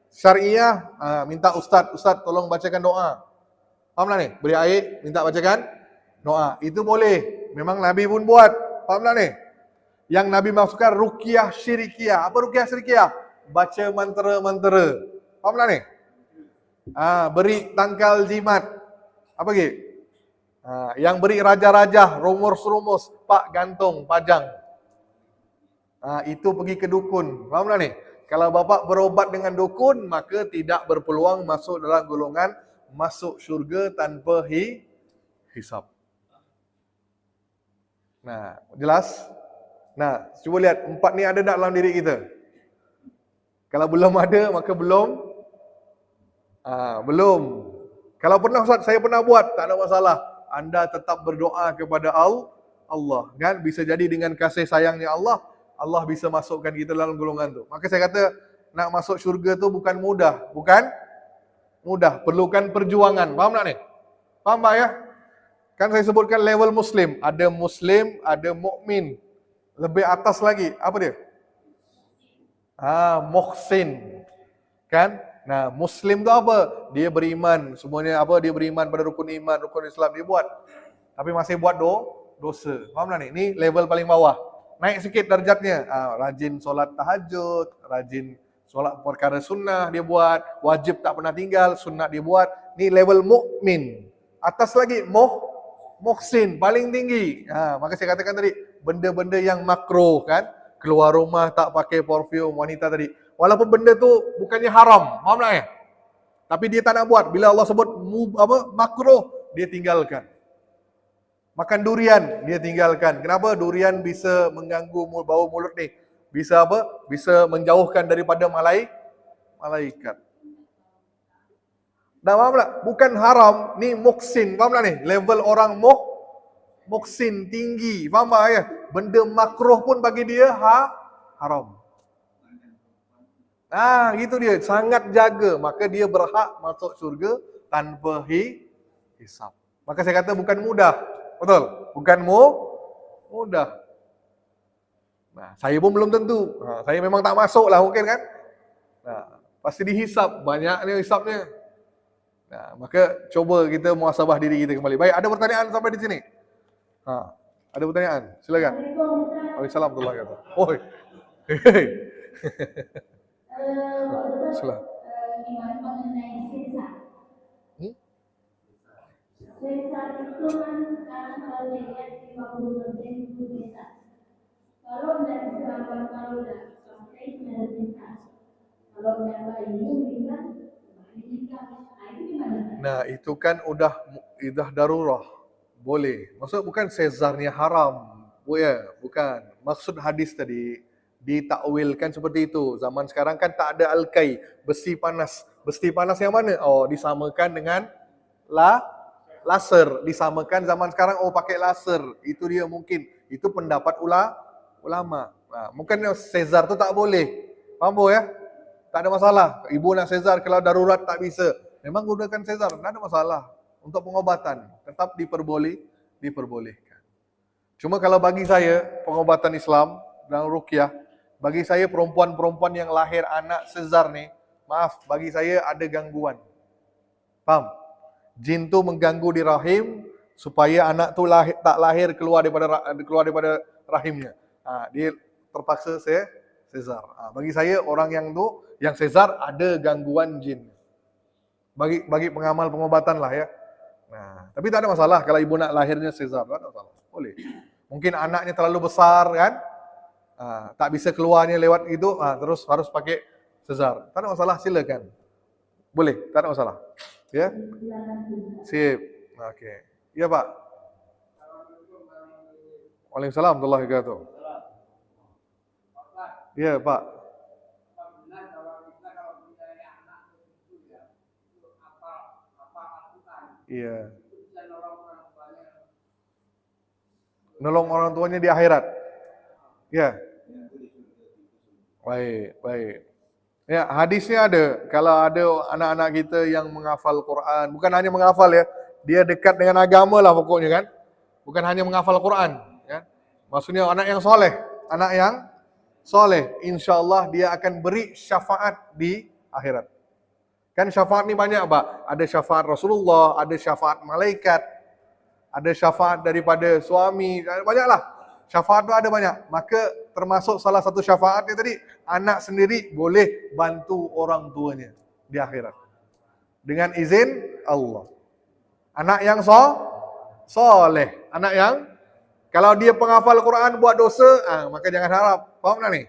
Syariah, minta Ustaz tolong bacakan doa. Faham tak ni? Beri air, minta bacakan doa. Itu boleh. Memang Nabi pun buat. Faham tak ni? Yang Nabi maksudkan ruqyah syirikiyah. Apa ruqyah syirikiyah? Baca mantra-mantra. Faham tak ni? Beri tangkal jimat. Apa lagi? Yang beri raja-raja, rumus-rumus, pak gantung, pajang. Itu pergi ke dukun. Faham tak ni? Kalau bapak berobat dengan dukun, maka tidak berpeluang masuk dalam golongan masuk syurga tanpa hisab. Nah, jelas? Nah, cuba lihat, 4 ni ada tak dalam diri kita? Kalau belum ada, maka belum. Belum. Kalau pernah Ustaz, saya pernah buat, tak ada masalah. Anda tetap berdoa kepada Allah. Kan? Bisa jadi dengan kasih sayangnya Allah bisa masukkan kita dalam golongan tu. Maka saya kata, nak masuk syurga tu bukan mudah. Bukan mudah. Perlukan perjuangan. Faham tak ni? Faham tak ya? Kan saya sebutkan level Muslim. Ada Muslim, ada mukmin. Lebih atas lagi. Apa dia? Muhsin. Kan? Nah, Muslim tu apa? Dia beriman. Semuanya apa? Dia beriman pada rukun iman, rukun Islam dia buat. Tapi masih buat dosa. Faham tak ni? Ni level paling bawah. Naik sikit darjatnya. Rajin solat tahajud, rajin solat perkara sunnah dia buat, wajib tak pernah tinggal, sunnah dia buat. Ni level mukmin. Atas lagi muhsin, paling tinggi. Maka saya katakan tadi, benda-benda yang makruh kan, keluar rumah tak pakai perfume wanita tadi. Walaupun benda tu bukannya haram, faham tak ya? Tapi dia tak nak buat. Bila Allah sebut makruh, dia tinggalkan. Makan durian, dia tinggalkan. Kenapa? Durian bisa mengganggu bau mulut ni. Bisa apa? Bisa menjauhkan daripada malaikat. Dah faham tak? Bukan haram, ni muksin. Faham tak ni? Level orang muksin tinggi. Faham tak ya? Benda makruh pun bagi dia haram. Gitu dia. Sangat jaga. Maka dia berhak masuk syurga tanpa hisab. Maka saya kata bukan mudah. Betul? Bukan mudah. Nah, saya pun belum tentu. Saya memang tak masuk lah mungkin kan. Pasti dihisap. Banyak ni hisapnya. Maka coba kita muhasabah diri kita kembali. Baik, ada pertanyaan sampai di sini? Ada pertanyaan? Silakan. Waalaikumsalam warahmatullahi wabarakatuh. Oi. Silakan. Gimana mengenai sisa? Sisa itu kan sekarang kalau dilihat 50% itu sisa. Kalau tidak diserahkan, kalau tidak sampai identitas, kalau tidak bayi meninggal, meninggal. Nah, itu gimana? Nah, itu kan udah darurah. Boleh. Maksud bukan sezarnya haram. Oh ya, bukan. Maksud hadis tadi ditakwilkan seperti itu. Zaman sekarang kan tak ada alkai, besi panas. Besi panas yang mana? Oh, disamakan dengan laser. Disamakan zaman sekarang pakai laser. Itu dia mungkin. Itu pendapat ulama. Nah, mungkin sezar tu tak boleh. Faham ya? Tak ada masalah. Ibu nak sezar kalau darurat tak bisa. Memang gunakan sezar, tak ada masalah. Untuk pengobatan tetap diperbolehkan. Cuma kalau bagi saya pengobatan Islam dan ruqyah, bagi saya perempuan-perempuan yang lahir anak sezar ni, maaf, bagi saya ada gangguan. Faham? Jin tu mengganggu di rahim supaya anak tu tak lahir keluar daripada rahimnya. Dia terpaksa sezar. Bagi saya orang yang sezar ada gangguan jin. Bagi pengamal pengobatan lah ya. Nah, tapi tak ada masalah kalau ibu nak lahirnya sezar, tak ada masalah. Boleh. Mungkin anaknya terlalu besar kan? Tak bisa keluarnya lewat itu, terus harus pakai sezar. Tak ada masalah, silakan. Boleh, tak ada masalah. Ya? Sip. Okey. Ya, Pak. Waalaikumsalam warahmatullahi wabarakatuh. Ya, Pak. Iya. Nolong orang tuanya di akhirat. Ya. Baik. Ya, hadisnya ada. Kalau ada anak-anak kita yang menghafal Quran, bukan hanya menghafal ya, dia dekat dengan agama lah pokoknya kan. Bukan hanya menghafal Quran, kan? Maksudnya anak yang soleh, insya-Allah dia akan beri syafaat di akhirat. Kan syafaat ni banyak, Pak. Ada syafaat Rasulullah, ada syafaat malaikat, ada syafaat daripada suami, banyaklah. Syafaat tu ada banyak. Maka termasuk salah satu syafaatnya tadi, anak sendiri boleh bantu orang tuanya di akhirat. Dengan izin Allah. Anak yang soleh. Anak yang, kalau dia penghafal Quran buat dosa, maka jangan harap. Faham tak ni?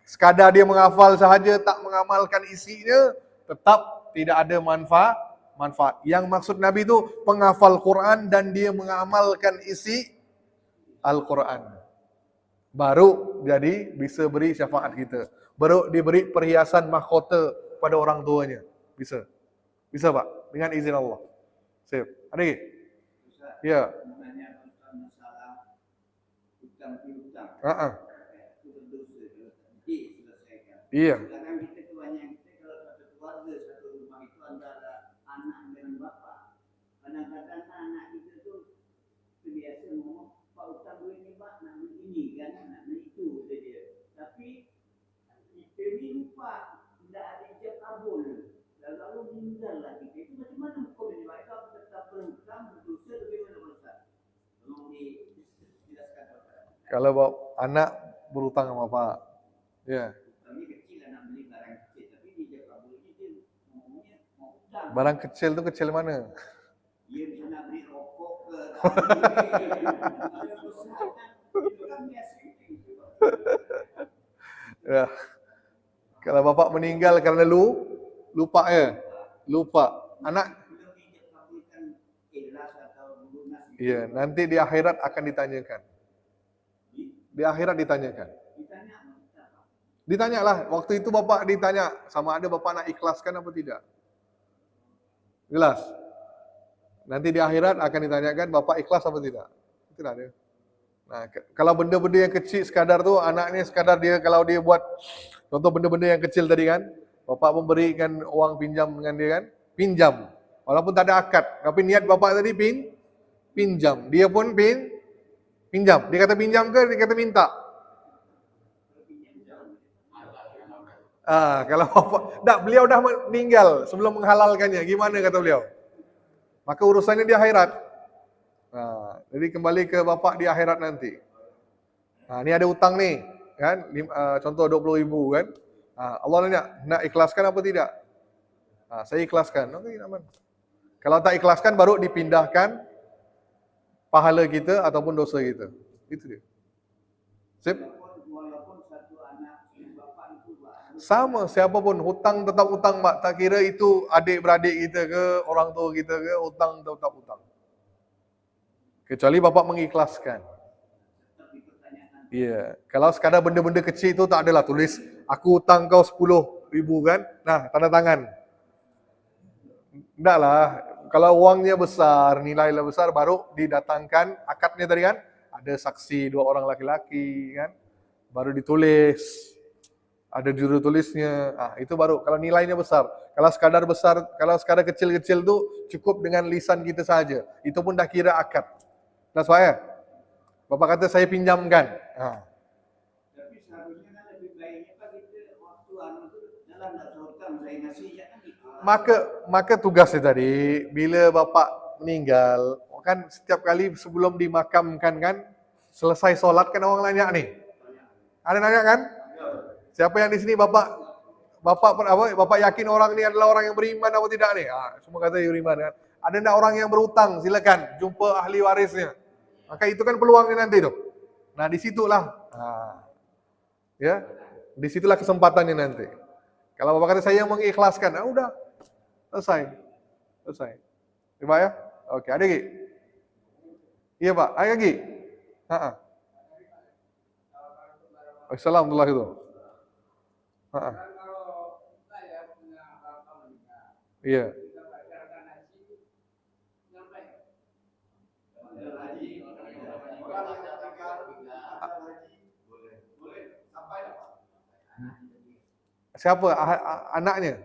Sekadar dia menghafal sahaja, tak mengamalkan isinya, tetap tidak ada manfaat. Yang maksud Nabi itu penghafal Quran dan dia mengamalkan isi Al-Quran. Baru jadi bisa beri syafaat kita. Baru diberi perhiasan mahkota pada orang tuanya. Bisa. Bisa, Pak. Dengan izin Allah. Sip. Ada lagi? Ya. Iya. Kadang-kadang anak itu tuh terbiasa ngomong, Pak Ustaz gue ini Pak, nak ini kan, nak itu dia. Tapi kita ni lupa, tidak ada ijab kabul. Lalu meninggal lagi. Itu macam mana hukum ini Pak? Itu apa tetap berhutang, berdosa, bagaimana Ustaz? Tolong dijelaskan Pak. Kalau anak berhutang sama Pak, ya. Kami kecil nak beli barang kecil, tapi ijab kabulnya dia ngomongnya mau hutang. Barang kecil tu kecil mana? Dia bisa nak beli rokok ke Ya. Kalau bapak meninggal kerana lupa ya. Lupa. Anak iya, nanti di akhirat akan ditanyakan. Di akhirat ditanyakan. Ditanyalah, waktu itu bapak ditanya sama ada bapak nak ikhlaskan apa tidak. Jelas. Nanti di akhirat akan ditanyakan bapak ikhlas apa tidak. Tidak ada. Nah, kalau benda-benda yang kecil sekadar tu, anaknya sekadar dia kalau dia buat contoh benda-benda yang kecil tadi kan, bapak memberikan uang pinjam dengan dia kan, pinjam. Walaupun tak ada akad, tapi niat bapak tadi pinjam. Dia pun pinjam. Dia kata pinjam ke dia kata minta? Kalau bapak, beliau dah meninggal sebelum menghalalkannya. Gimana kata beliau? Maka urusannya di akhirat. Jadi kembali ke bapak di akhirat nanti. Ni ada hutang ni, kan? Contoh 20,000 kan? Allah nanya, nak ikhlaskan apa tidak? Saya ikhlaskan. Okey, aman. Kalau tak ikhlaskan baru dipindahkan pahala kita ataupun dosa kita. Itu dia. Sip. Walaupun satu anak bapak itu Pak. Sama, siapapun hutang tetap hutang, Pak. Tak kira itu adik-beradik kita ke, orang tua kita ke, hutang tetap hutang. Kecuali bapak mengikhlaskan. Tapi pertanyaan Iya, kalau sekadar benda-benda kecil itu tak adalah tulis aku hutang kau 10.000 kan. Nah, tanda tangan. Enggak lah. Kalau uangnya besar, nilainya besar, baru didatangkan akadnya tadi kan. Ada saksi 2 orang laki-laki kan. Baru ditulis. Ada juru tulisnya. Ah, itu baru kalau nilainya besar. Kalau sekadar besar, kalau sekadar kecil-kecil tuh cukup dengan lisan kita saja. Itu pun dah kira akad. Jelas Pak ya? Bapak kata saya pinjamkan. Ah. tapi seharusnya kan lebih baiknya Pak kita waktu itu jalan tak hutang saya ngasih ya kan itu. Maka tugasnya tadi, bila bapak meninggal, kan setiap kali sebelum dimakamkan kan, selesai sholat kan orang nanya nih. Ada nanya kan? Siapa yang di sini bapak yakin orang ini adalah orang yang beriman atau tidak nih? Ah, semua kata beriman kan. Ada enggak orang yang berutang? Silakan jumpa ahli warisnya. Maka itu kan peluangnya nanti tuh. Nah, disitulah. Nah, ya, disitulah kesempatannya nanti. Kalau bapak kata saya yang mengikhlaskan, ah udah, selesai. Ya, Pak ya? Oke, ada lagi? Iya Pak, ada lagi? Assalamualaikum warahmatullahi wabarakatuh. Iya. Siapa? Anaknya?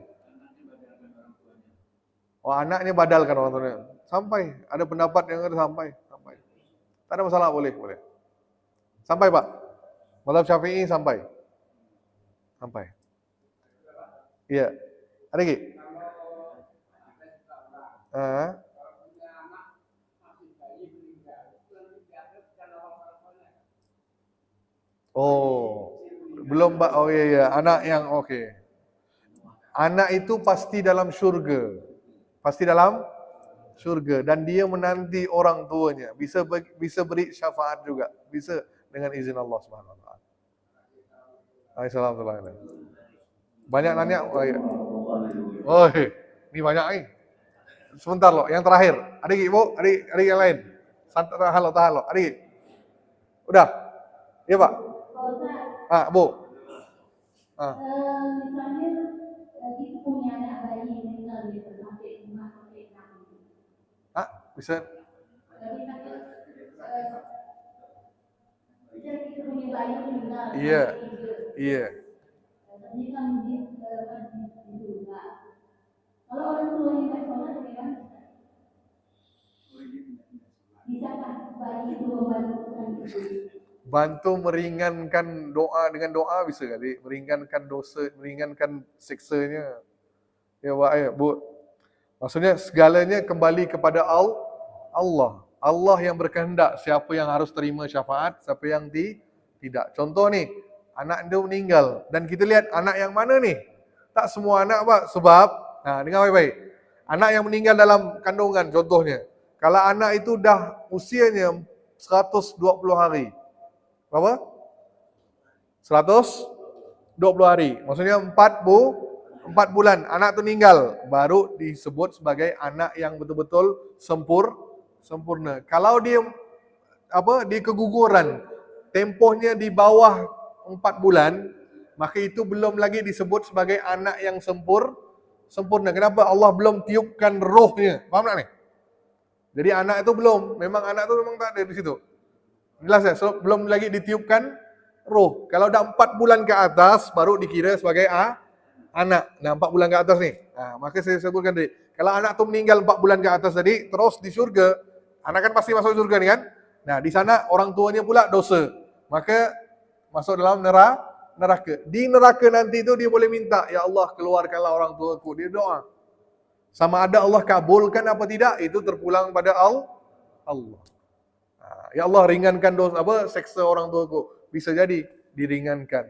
Oh, anaknya badalkan orang tuanya. Sampai. Ada pendapat yang ada sampai. Tak ada masalah, boleh. Sampai Pak. Mazhab Syafi'i sampai. Iya. Ada lagi? Oh, belum Pak. Oh iya, anak yang oke. Anak itu pasti dalam syurga. Dan dia menanti orang tuanya. Bisa beri syafaat juga. Bisa dengan izin Allah Subhanahu wa taala. Assalamualaikum. Banyak nanya. Oh, ini banyak nih. Sebentar loh, yang terakhir. Adik Ibu, adik yang lain. Tahan lo. Adik. Udah? Iya Pak? Bu. Misalnya kita punya anak bayi meninggal gitu, sampai 5 sampai 6. Bisa? Kita punya bayi meninggal. Iya. Ini kan kalau orang tuanya nggak sholat, kan bisakah bayi itu membantukan itu? Bantu meringankan doa dengan doa bisa kali, meringankan dosa, meringankan siksanya. Ya Pak, ya Bu. Maksudnya segalanya kembali kepada Allah. Allah yang berkehendak siapa yang harus terima syafaat, siapa yang tidak. Contoh nih, anak dia meninggal dan kita lihat anak yang mana nih? Tak semua anak Pak, sebab dengar baik-baik. Anak yang meninggal dalam kandungan contohnya. Kalau anak itu dah usianya 120 hari. Berapa? 120 hari. Maksudnya 4 bulan anak itu meninggal, baru disebut sebagai anak yang betul-betul sempurna. Kalau dia di keguguran, tempohnya di bawah 4 bulan, maka itu belum lagi disebut sebagai anak yang sempurna. Kenapa? Allah belum tiupkan rohnya. Paham tak nih? Jadi anak itu belum, memang anak itu memang tak ada di situ. Jelas ya? So, belum lagi ditiupkan roh. Kalau dah 4 bulan ke atas, baru dikira sebagai anak. Nah, 4 bulan ke atas nih. Maka saya sebutkan tadi. Kalau anak itu meninggal 4 bulan ke atas tadi, terus di surga, anak kan pasti masuk surga nih kan? Nah, di sana orang tuanya pula dosa. Maka masuk dalam neraka. Di neraka nanti itu dia boleh minta, ya Allah keluarkanlah orang tuaku. Dia doa. Sama ada Allah kabulkan apa tidak, itu terpulang pada Allah. Ya Allah ringankan dosa seksa orang tuaku. Bisa jadi diringankan.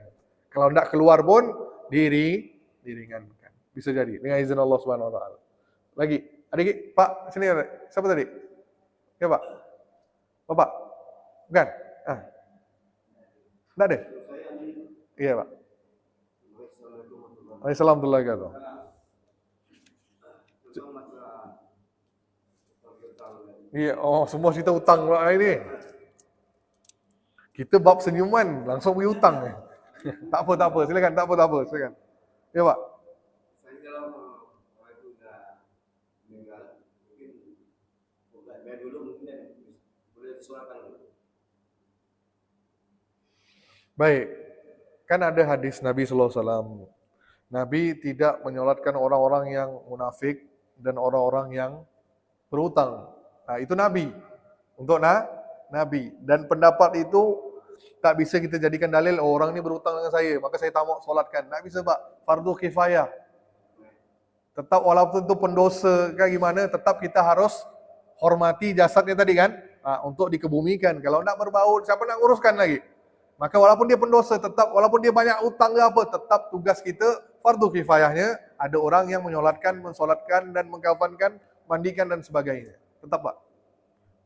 Kalau tidak keluar pun diringankan. Bisa jadi dengan izin Allah Subhanahu wa taala. Lagi, adik, Pak, sini ada. Siapa tadi? Ya, Pak. Bapak. Bukan? Enggak ada? Iya, Pak. Waalaikumsalam warahmatullahi wabarakatuh. Iya, oh semua cerita utang Pak ini. Kita bab senyuman, langsung pergi utang ni. Tak apa, silakan, tak apa, silakan. Ya, Pak. Saya kalau orang itu sudah meninggal, mungkin bukan dari dulu mungkin boleh disuarakan. Baik. Kan ada hadis Nabi sallallahu alaihi wasallam. Nabi tidak menyolatkan orang-orang yang munafik dan orang-orang yang berhutang. Nah, itu Nabi. Untuk Nabi. Dan pendapat itu tak bisa kita jadikan dalil, oh, orang ni berhutang dengan saya, maka saya tak mau solatkan. Tak bisa, Pak. Fardu kifayah. Tetap walaupun itu pendosa kayak gimana, tetap kita harus hormati jasadnya tadi kan, untuk dikebumikan. Kalau nak berbau, siapa nak uruskan lagi? Maka walaupun dia pendosa, tetap walaupun dia banyak utang ke apa, tetap tugas kita fardu kifayahnya ada orang yang menyolatkan, mensolatkan dan mengkafankan, mandikan dan sebagainya. Tetap, Pak.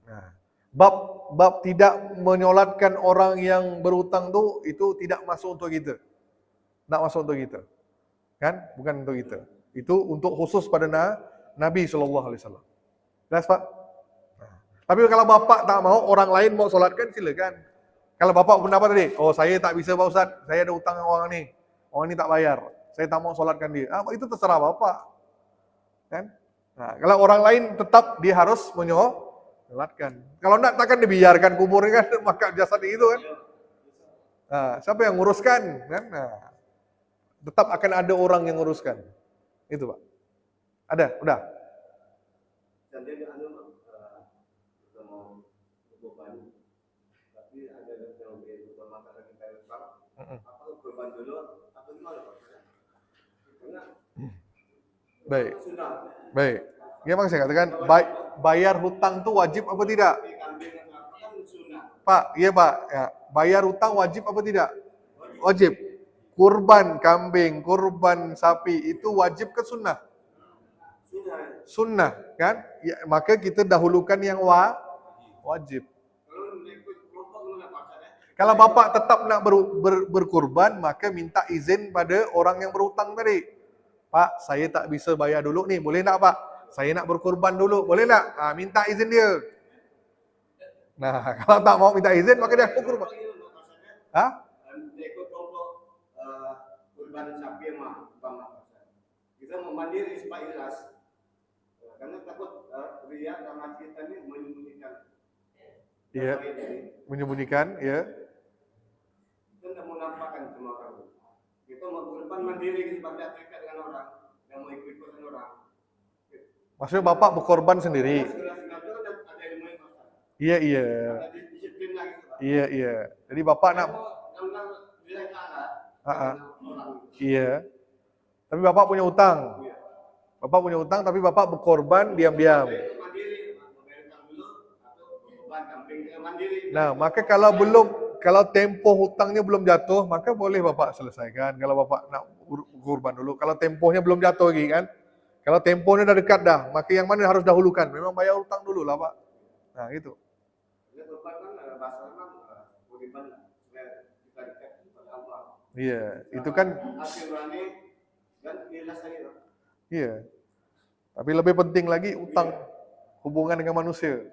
Nah, bab tidak menyolatkan orang yang berhutang tu itu tidak masuk untuk kita. Tak masuk untuk kita. Kan? Bukan untuk kita. Itu untuk khusus pada Nabi sallallahu alaihi wasallam. Jelas, Pak? Nah. Tapi kalau bapak tak mau, orang lain mau solatkan, silakan. Kalau bapak pendapat tadi, oh saya tak bisa Pak Ustaz, saya ada hutang dengan orang ni tak bayar, saya tak mau solatkan dia. Itu terserah bapak. Kan? Nah, kalau orang lain tetap dia harus menyolatkan. Kalau enggak takkan dibiarkan kuburnya kan, maka jasad itu kan. Nah, siapa yang nguruskan? Kan? Nah, tetap akan ada orang yang nguruskan. Itu, Pak. Ada? Udah? Dan dia anu kita mau beban, tapi ada yang lebih utamakan kita utang. Apa beban dulu atau gimana Pak? Karena Baik. sudah. Baik. Ya Bang, saya katakan bayar hutang tu wajib apa tidak? Pak, iya Pak. Ya, bayar hutang wajib apa tidak? Wajib. Kurban kambing, kurban sapi itu wajib ke sunnah? Sunnah, kan? Ya, maka kita dahulukan yang wajib. Kalau bapak tetap nak berkurban, maka minta izin pada orang yang berhutang tadi. Pak, saya tak bisa bayar dulu nih, boleh tak Pak? Saya nak berkurban dulu, boleh tak? Minta izin dia. Nah, kalau tak mau minta izin, maka dia kurban. Kurban sapi mah, kita memandiri supaya jelas. Karena takut riya sama kita ini menyembunyikan. Iya. Menyembunyikan, ya. Kita tidak mau nampakkan semua orang. Kita mau kurban mandiri pada terikat dengan orang yang mau ikut-ikutan orang. Maksudnya bapak berkorban sendiri. Ada ilmu yang besar. Iya. Ada disiplin lagi. Iya. Jadi bapak nak. Iya. Tapi bapak punya utang. Bapak punya utang, tapi bapak berkorban diam-diam. Nah, maka kalau tempoh hutangnya belum jatuh, maka boleh bapak selesaikan. Kalau bapak nak kurban dulu. Kalau tempohnya belum jatuh lagi kan. Kalau tempohnya dah dekat dah, maka yang mana harus dahulukan? Memang bayar hutang dulu lah Pak. Nah, gitu. Iya, itu kan. Iya. Tapi lebih penting lagi utang, hubungan dengan manusia.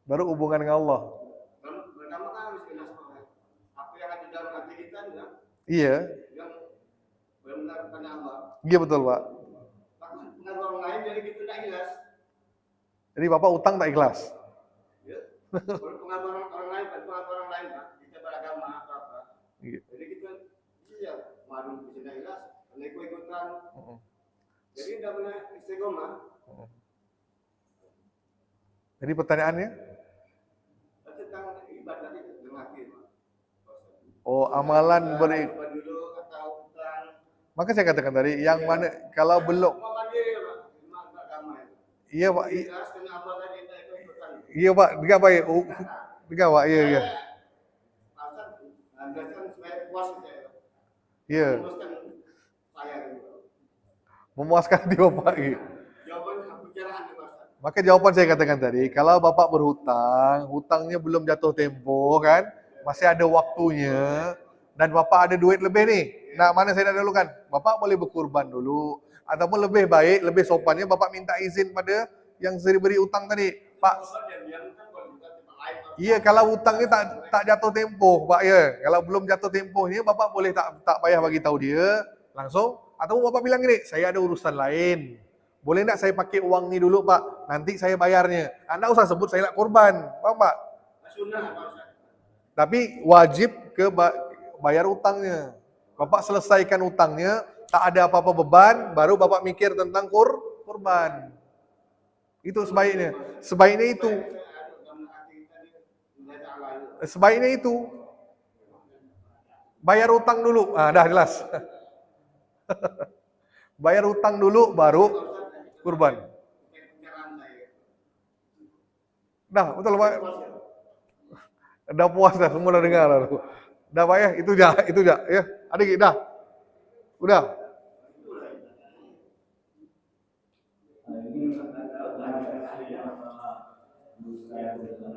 Baru hubungan dengan Allah. Iya. Iya betul Pak. Jadi Bapak utang tak ikhlas? Pengaruh orang lain Pak. Kita beragama apa. Jadi kita malu bisa ikhlas, ikut-ikutan. Jadi tidak pernah istiqomah. Jadi pertanyaannya? Tentang ibadah itu lagi, Pak. Oh, amalan dulu atau utang. Maka saya katakan tadi, yang mana kalau belum. Iya Pak. Iya Pak, dengar baik. Dengar Pak, iya. Iya. Memuaskan hati Bapak. Maka jawaban saya katakan tadi, kalau Bapak berhutang, hutangnya belum jatuh tempo kan, masih ada waktunya, dan Bapak ada duit lebih nih. Nah, mana saya nak dahulukan? Bapak boleh berkurban dulu. Ataupun lebih baik, lebih sopannya Bapak minta izin pada yang diberi utang tadi. Pak, iya, kalau utangnya tak jatuh tempoh, Pak ya. Kalau belum jatuh tempohnya, Bapak boleh tak payah bagi tahu dia langsung. Atau Bapak bilang gini, saya ada urusan lain. Boleh enggak saya pakai uang ini dulu, Pak? Nanti saya bayarnya. Anda usah sebut saya nak korban, paham Pak? Tapi wajib bayar utangnya. Bapak selesaikan utangnya, tak ada apa-apa beban, baru Bapak mikir tentang korban. Itu sebaiknya. Sebaiknya itu. Sebaiknya itu. Bayar utang dulu. Dah jelas. Bayar utang dulu baru kurban. Dah, betul Pak. Dah puas dah, semua dah dengar dah. Dah Pak ya, itu je ya. Adik dah. Udah.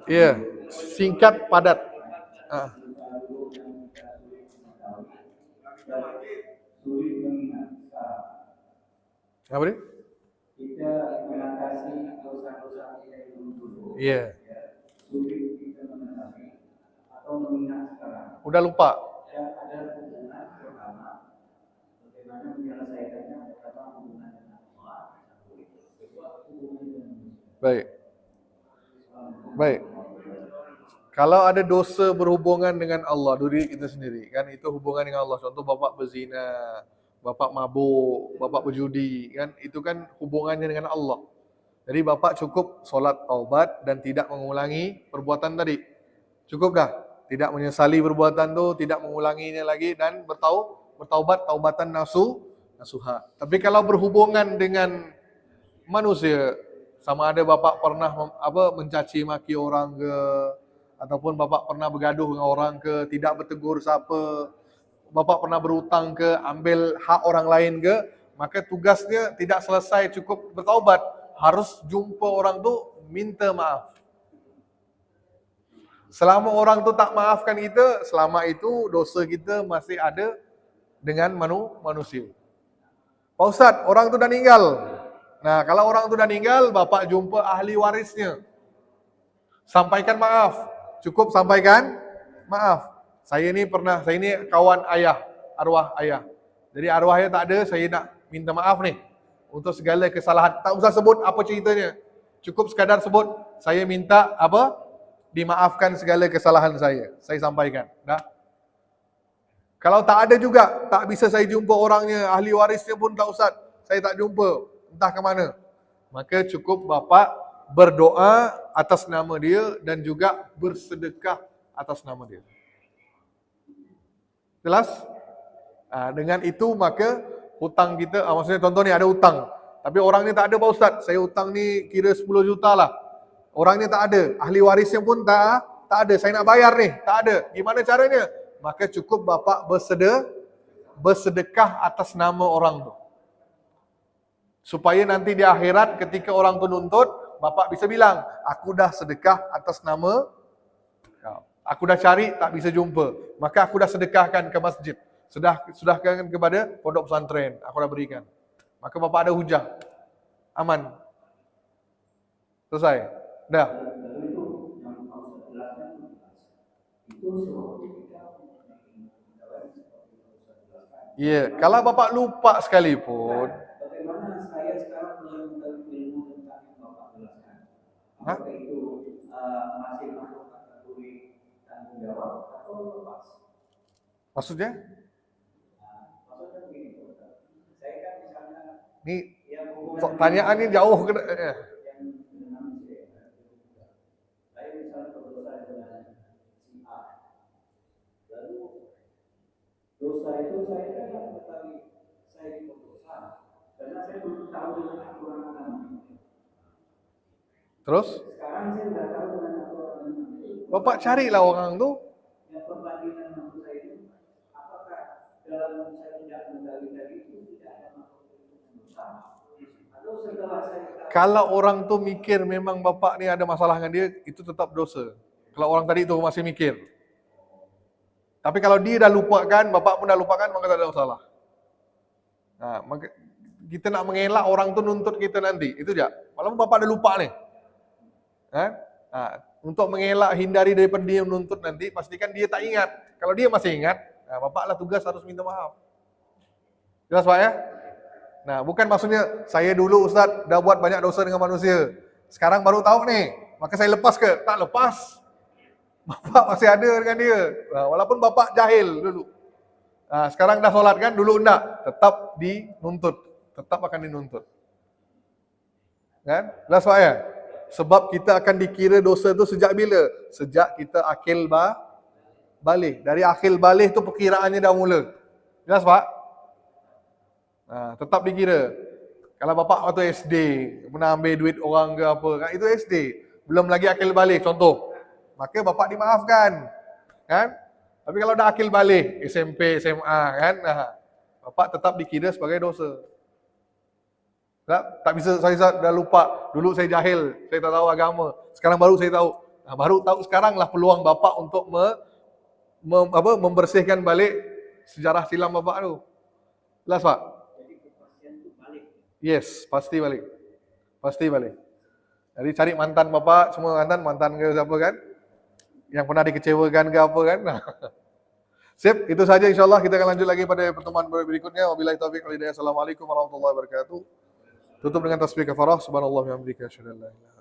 Iya, singkat padat. Apa dia? Kita mengatasi dosa-dosa kita itu dulu. Iya. Sulit kita mengatasi atau mengingat sekarang. Udah lupa. Dan ada hubungan pertama, bagaimana menyelesaikannya pertama hubungan dengan Allah, kedua hubungan dengan manusia. Baik. Kalau ada dosa berhubungan dengan Allah, diri kita sendiri, kan itu hubungan dengan Allah. Contoh Bapak berzina, Bapak mabuk, Bapak berjudi, kan itu kan hubungannya dengan Allah. Jadi Bapak cukup solat taubat dan tidak mengulangi perbuatan tadi. Cukup dah? Tidak menyesali perbuatan tu, tidak mengulanginya lagi dan bertaubat taubatan nasuha. Tapi kalau berhubungan dengan manusia, sama ada Bapak pernah mencaci maki orang ke, ataupun Bapak pernah bergaduh dengan orang ke, tidak bertegur siapa, Bapak pernah berhutang ke, ambil hak orang lain ke, maka tugasnya tidak selesai cukup bertaubat, harus jumpa orang tu minta maaf. Selama orang tu tak maafkan kita, selama itu dosa kita masih ada dengan manusia. Pak Ustaz, orang tu dah meninggal. Nah, kalau orang tu dah meninggal, Bapak jumpa ahli warisnya. Sampaikan maaf. Cukup sampaikan maaf. Saya ni kawan ayah, arwah ayah. Jadi arwahnya tak ada, saya nak minta maaf ni untuk segala kesalahan. Tak usah sebut apa ceritanya. Cukup sekadar sebut, saya minta dimaafkan segala kesalahan saya. Saya sampaikan. Dah. Kalau tak ada juga, tak bisa saya jumpa orangnya, ahli warisnya pun tak Ustaz, saya tak jumpa, entah ke mana. Maka cukup Bapak berdoa atas nama dia dan juga bersedekah atas nama dia. Jelas? Dengan itu maka hutang kita, maksudnya contoh ni ada hutang, tapi orang ni tak ada Pak Ustaz, saya hutang ni kira 10 juta lah. Orang ni tak ada, ahli warisnya pun tak ada, saya nak bayar ni, tak ada. Gimana caranya? Maka cukup Bapak bersedekah atas nama orang tu. Supaya nanti di akhirat ketika orang tu nuntut, Bapak bisa bilang, aku dah sedekah atas nama kau. Aku dah cari, tak bisa jumpa. Maka aku dah sedekahkan ke masjid. Sedekahkan kepada pondok pesantren. Aku dah berikan. Maka Bapak ada hujah. Aman. Selesai. Dah. Ya, kalau Bapak lupa sekalipun, Bagaimana saya sekarang mengetahui ilmu tentang yang Bapak jelaskan? Apakah itu masih masuk kategori tanggung jawab atau lepas? maksudnya? Maksudnya begini, saya kan misalnya Ni yang tanyaan ni jauh ke yang dengan saya misalnya berdosa dengan si A, lalu dosa itu saya kan tak mengetahui saya berdosa karena saya belum tahu dengan aturan agama. Terus? Sekarang saya sudah tahu dengan aturan agama. Bapak carilah orang tu. Yang perbandingan maksud saya itu, apakah dalam saya tidak mengetahui tadi itu tidak ada maksud dosa? Atau setelah saya tahu, Kalau orang tu mikir memang Bapak ni ada masalah dengan dia, itu tetap dosa. Kalau orang tadi tu masih mikir. Tapi kalau dia dah lupakan, bapak pun dah lupakan, maka tak ada masalah. Nah, maka kita nak mengelak orang tu nuntut kita nanti, itu je. Walaupun bapak dah lupa ni. Kan? Nah, untuk mengelak, hindari daripada dia menuntut nanti, pastikan dia tak ingat. Kalau dia masih ingat, bapak lah tugas harus minta maaf. Jelas Pak ya? Nah, bukan maksudnya saya dulu Ustaz dah buat banyak dosa dengan manusia. Sekarang baru tahu nih, maka saya lepas ke? Tak lepas. Bapak masih ada dengan dia. Walaupun bapak jahil dulu. Sekarang dah solat kan, dulu enggak. Tetap dinuntut. Tetap akan dinuntut. Kan? Jelas Pak ya? Sebab kita akan dikira dosa tu sejak bila? Sejak kita akil balik. Dari akil balik tu perkiraannya dah mula. Jelas Pak? Tetap dikira. Kalau bapak waktu SD pernah ambil duit orang ke apa, kan itu SD. Belum lagi akil balik contoh. Maka bapak dimaafkan. Kan? Tapi kalau dah akil balik SMP, SMA kan, bapak tetap dikira sebagai dosa. Tak bisa saya dah lupa. Dulu saya jahil, saya tak tahu agama. Sekarang baru saya tahu. Baru tahu sekaranglah peluang bapak untuk membersihkan balik sejarah silam bapak tu. Jelas Pak? Yes, pasti balik. Pasti balik. Jadi cari mantan bapak, semua mantan ke siapa kan? Yang pernah dikecewakan ke apa kan? Sip, itu saja insyaAllah. Kita akan lanjut lagi pada pertemuan berikutnya. Wabillahi taufiq wal hidayah. Assalamualaikum warahmatullahi wabarakatuh. Tutup dengan tasbih kafarah. Subhanallah wa bihamdika asyhadu an la ilaha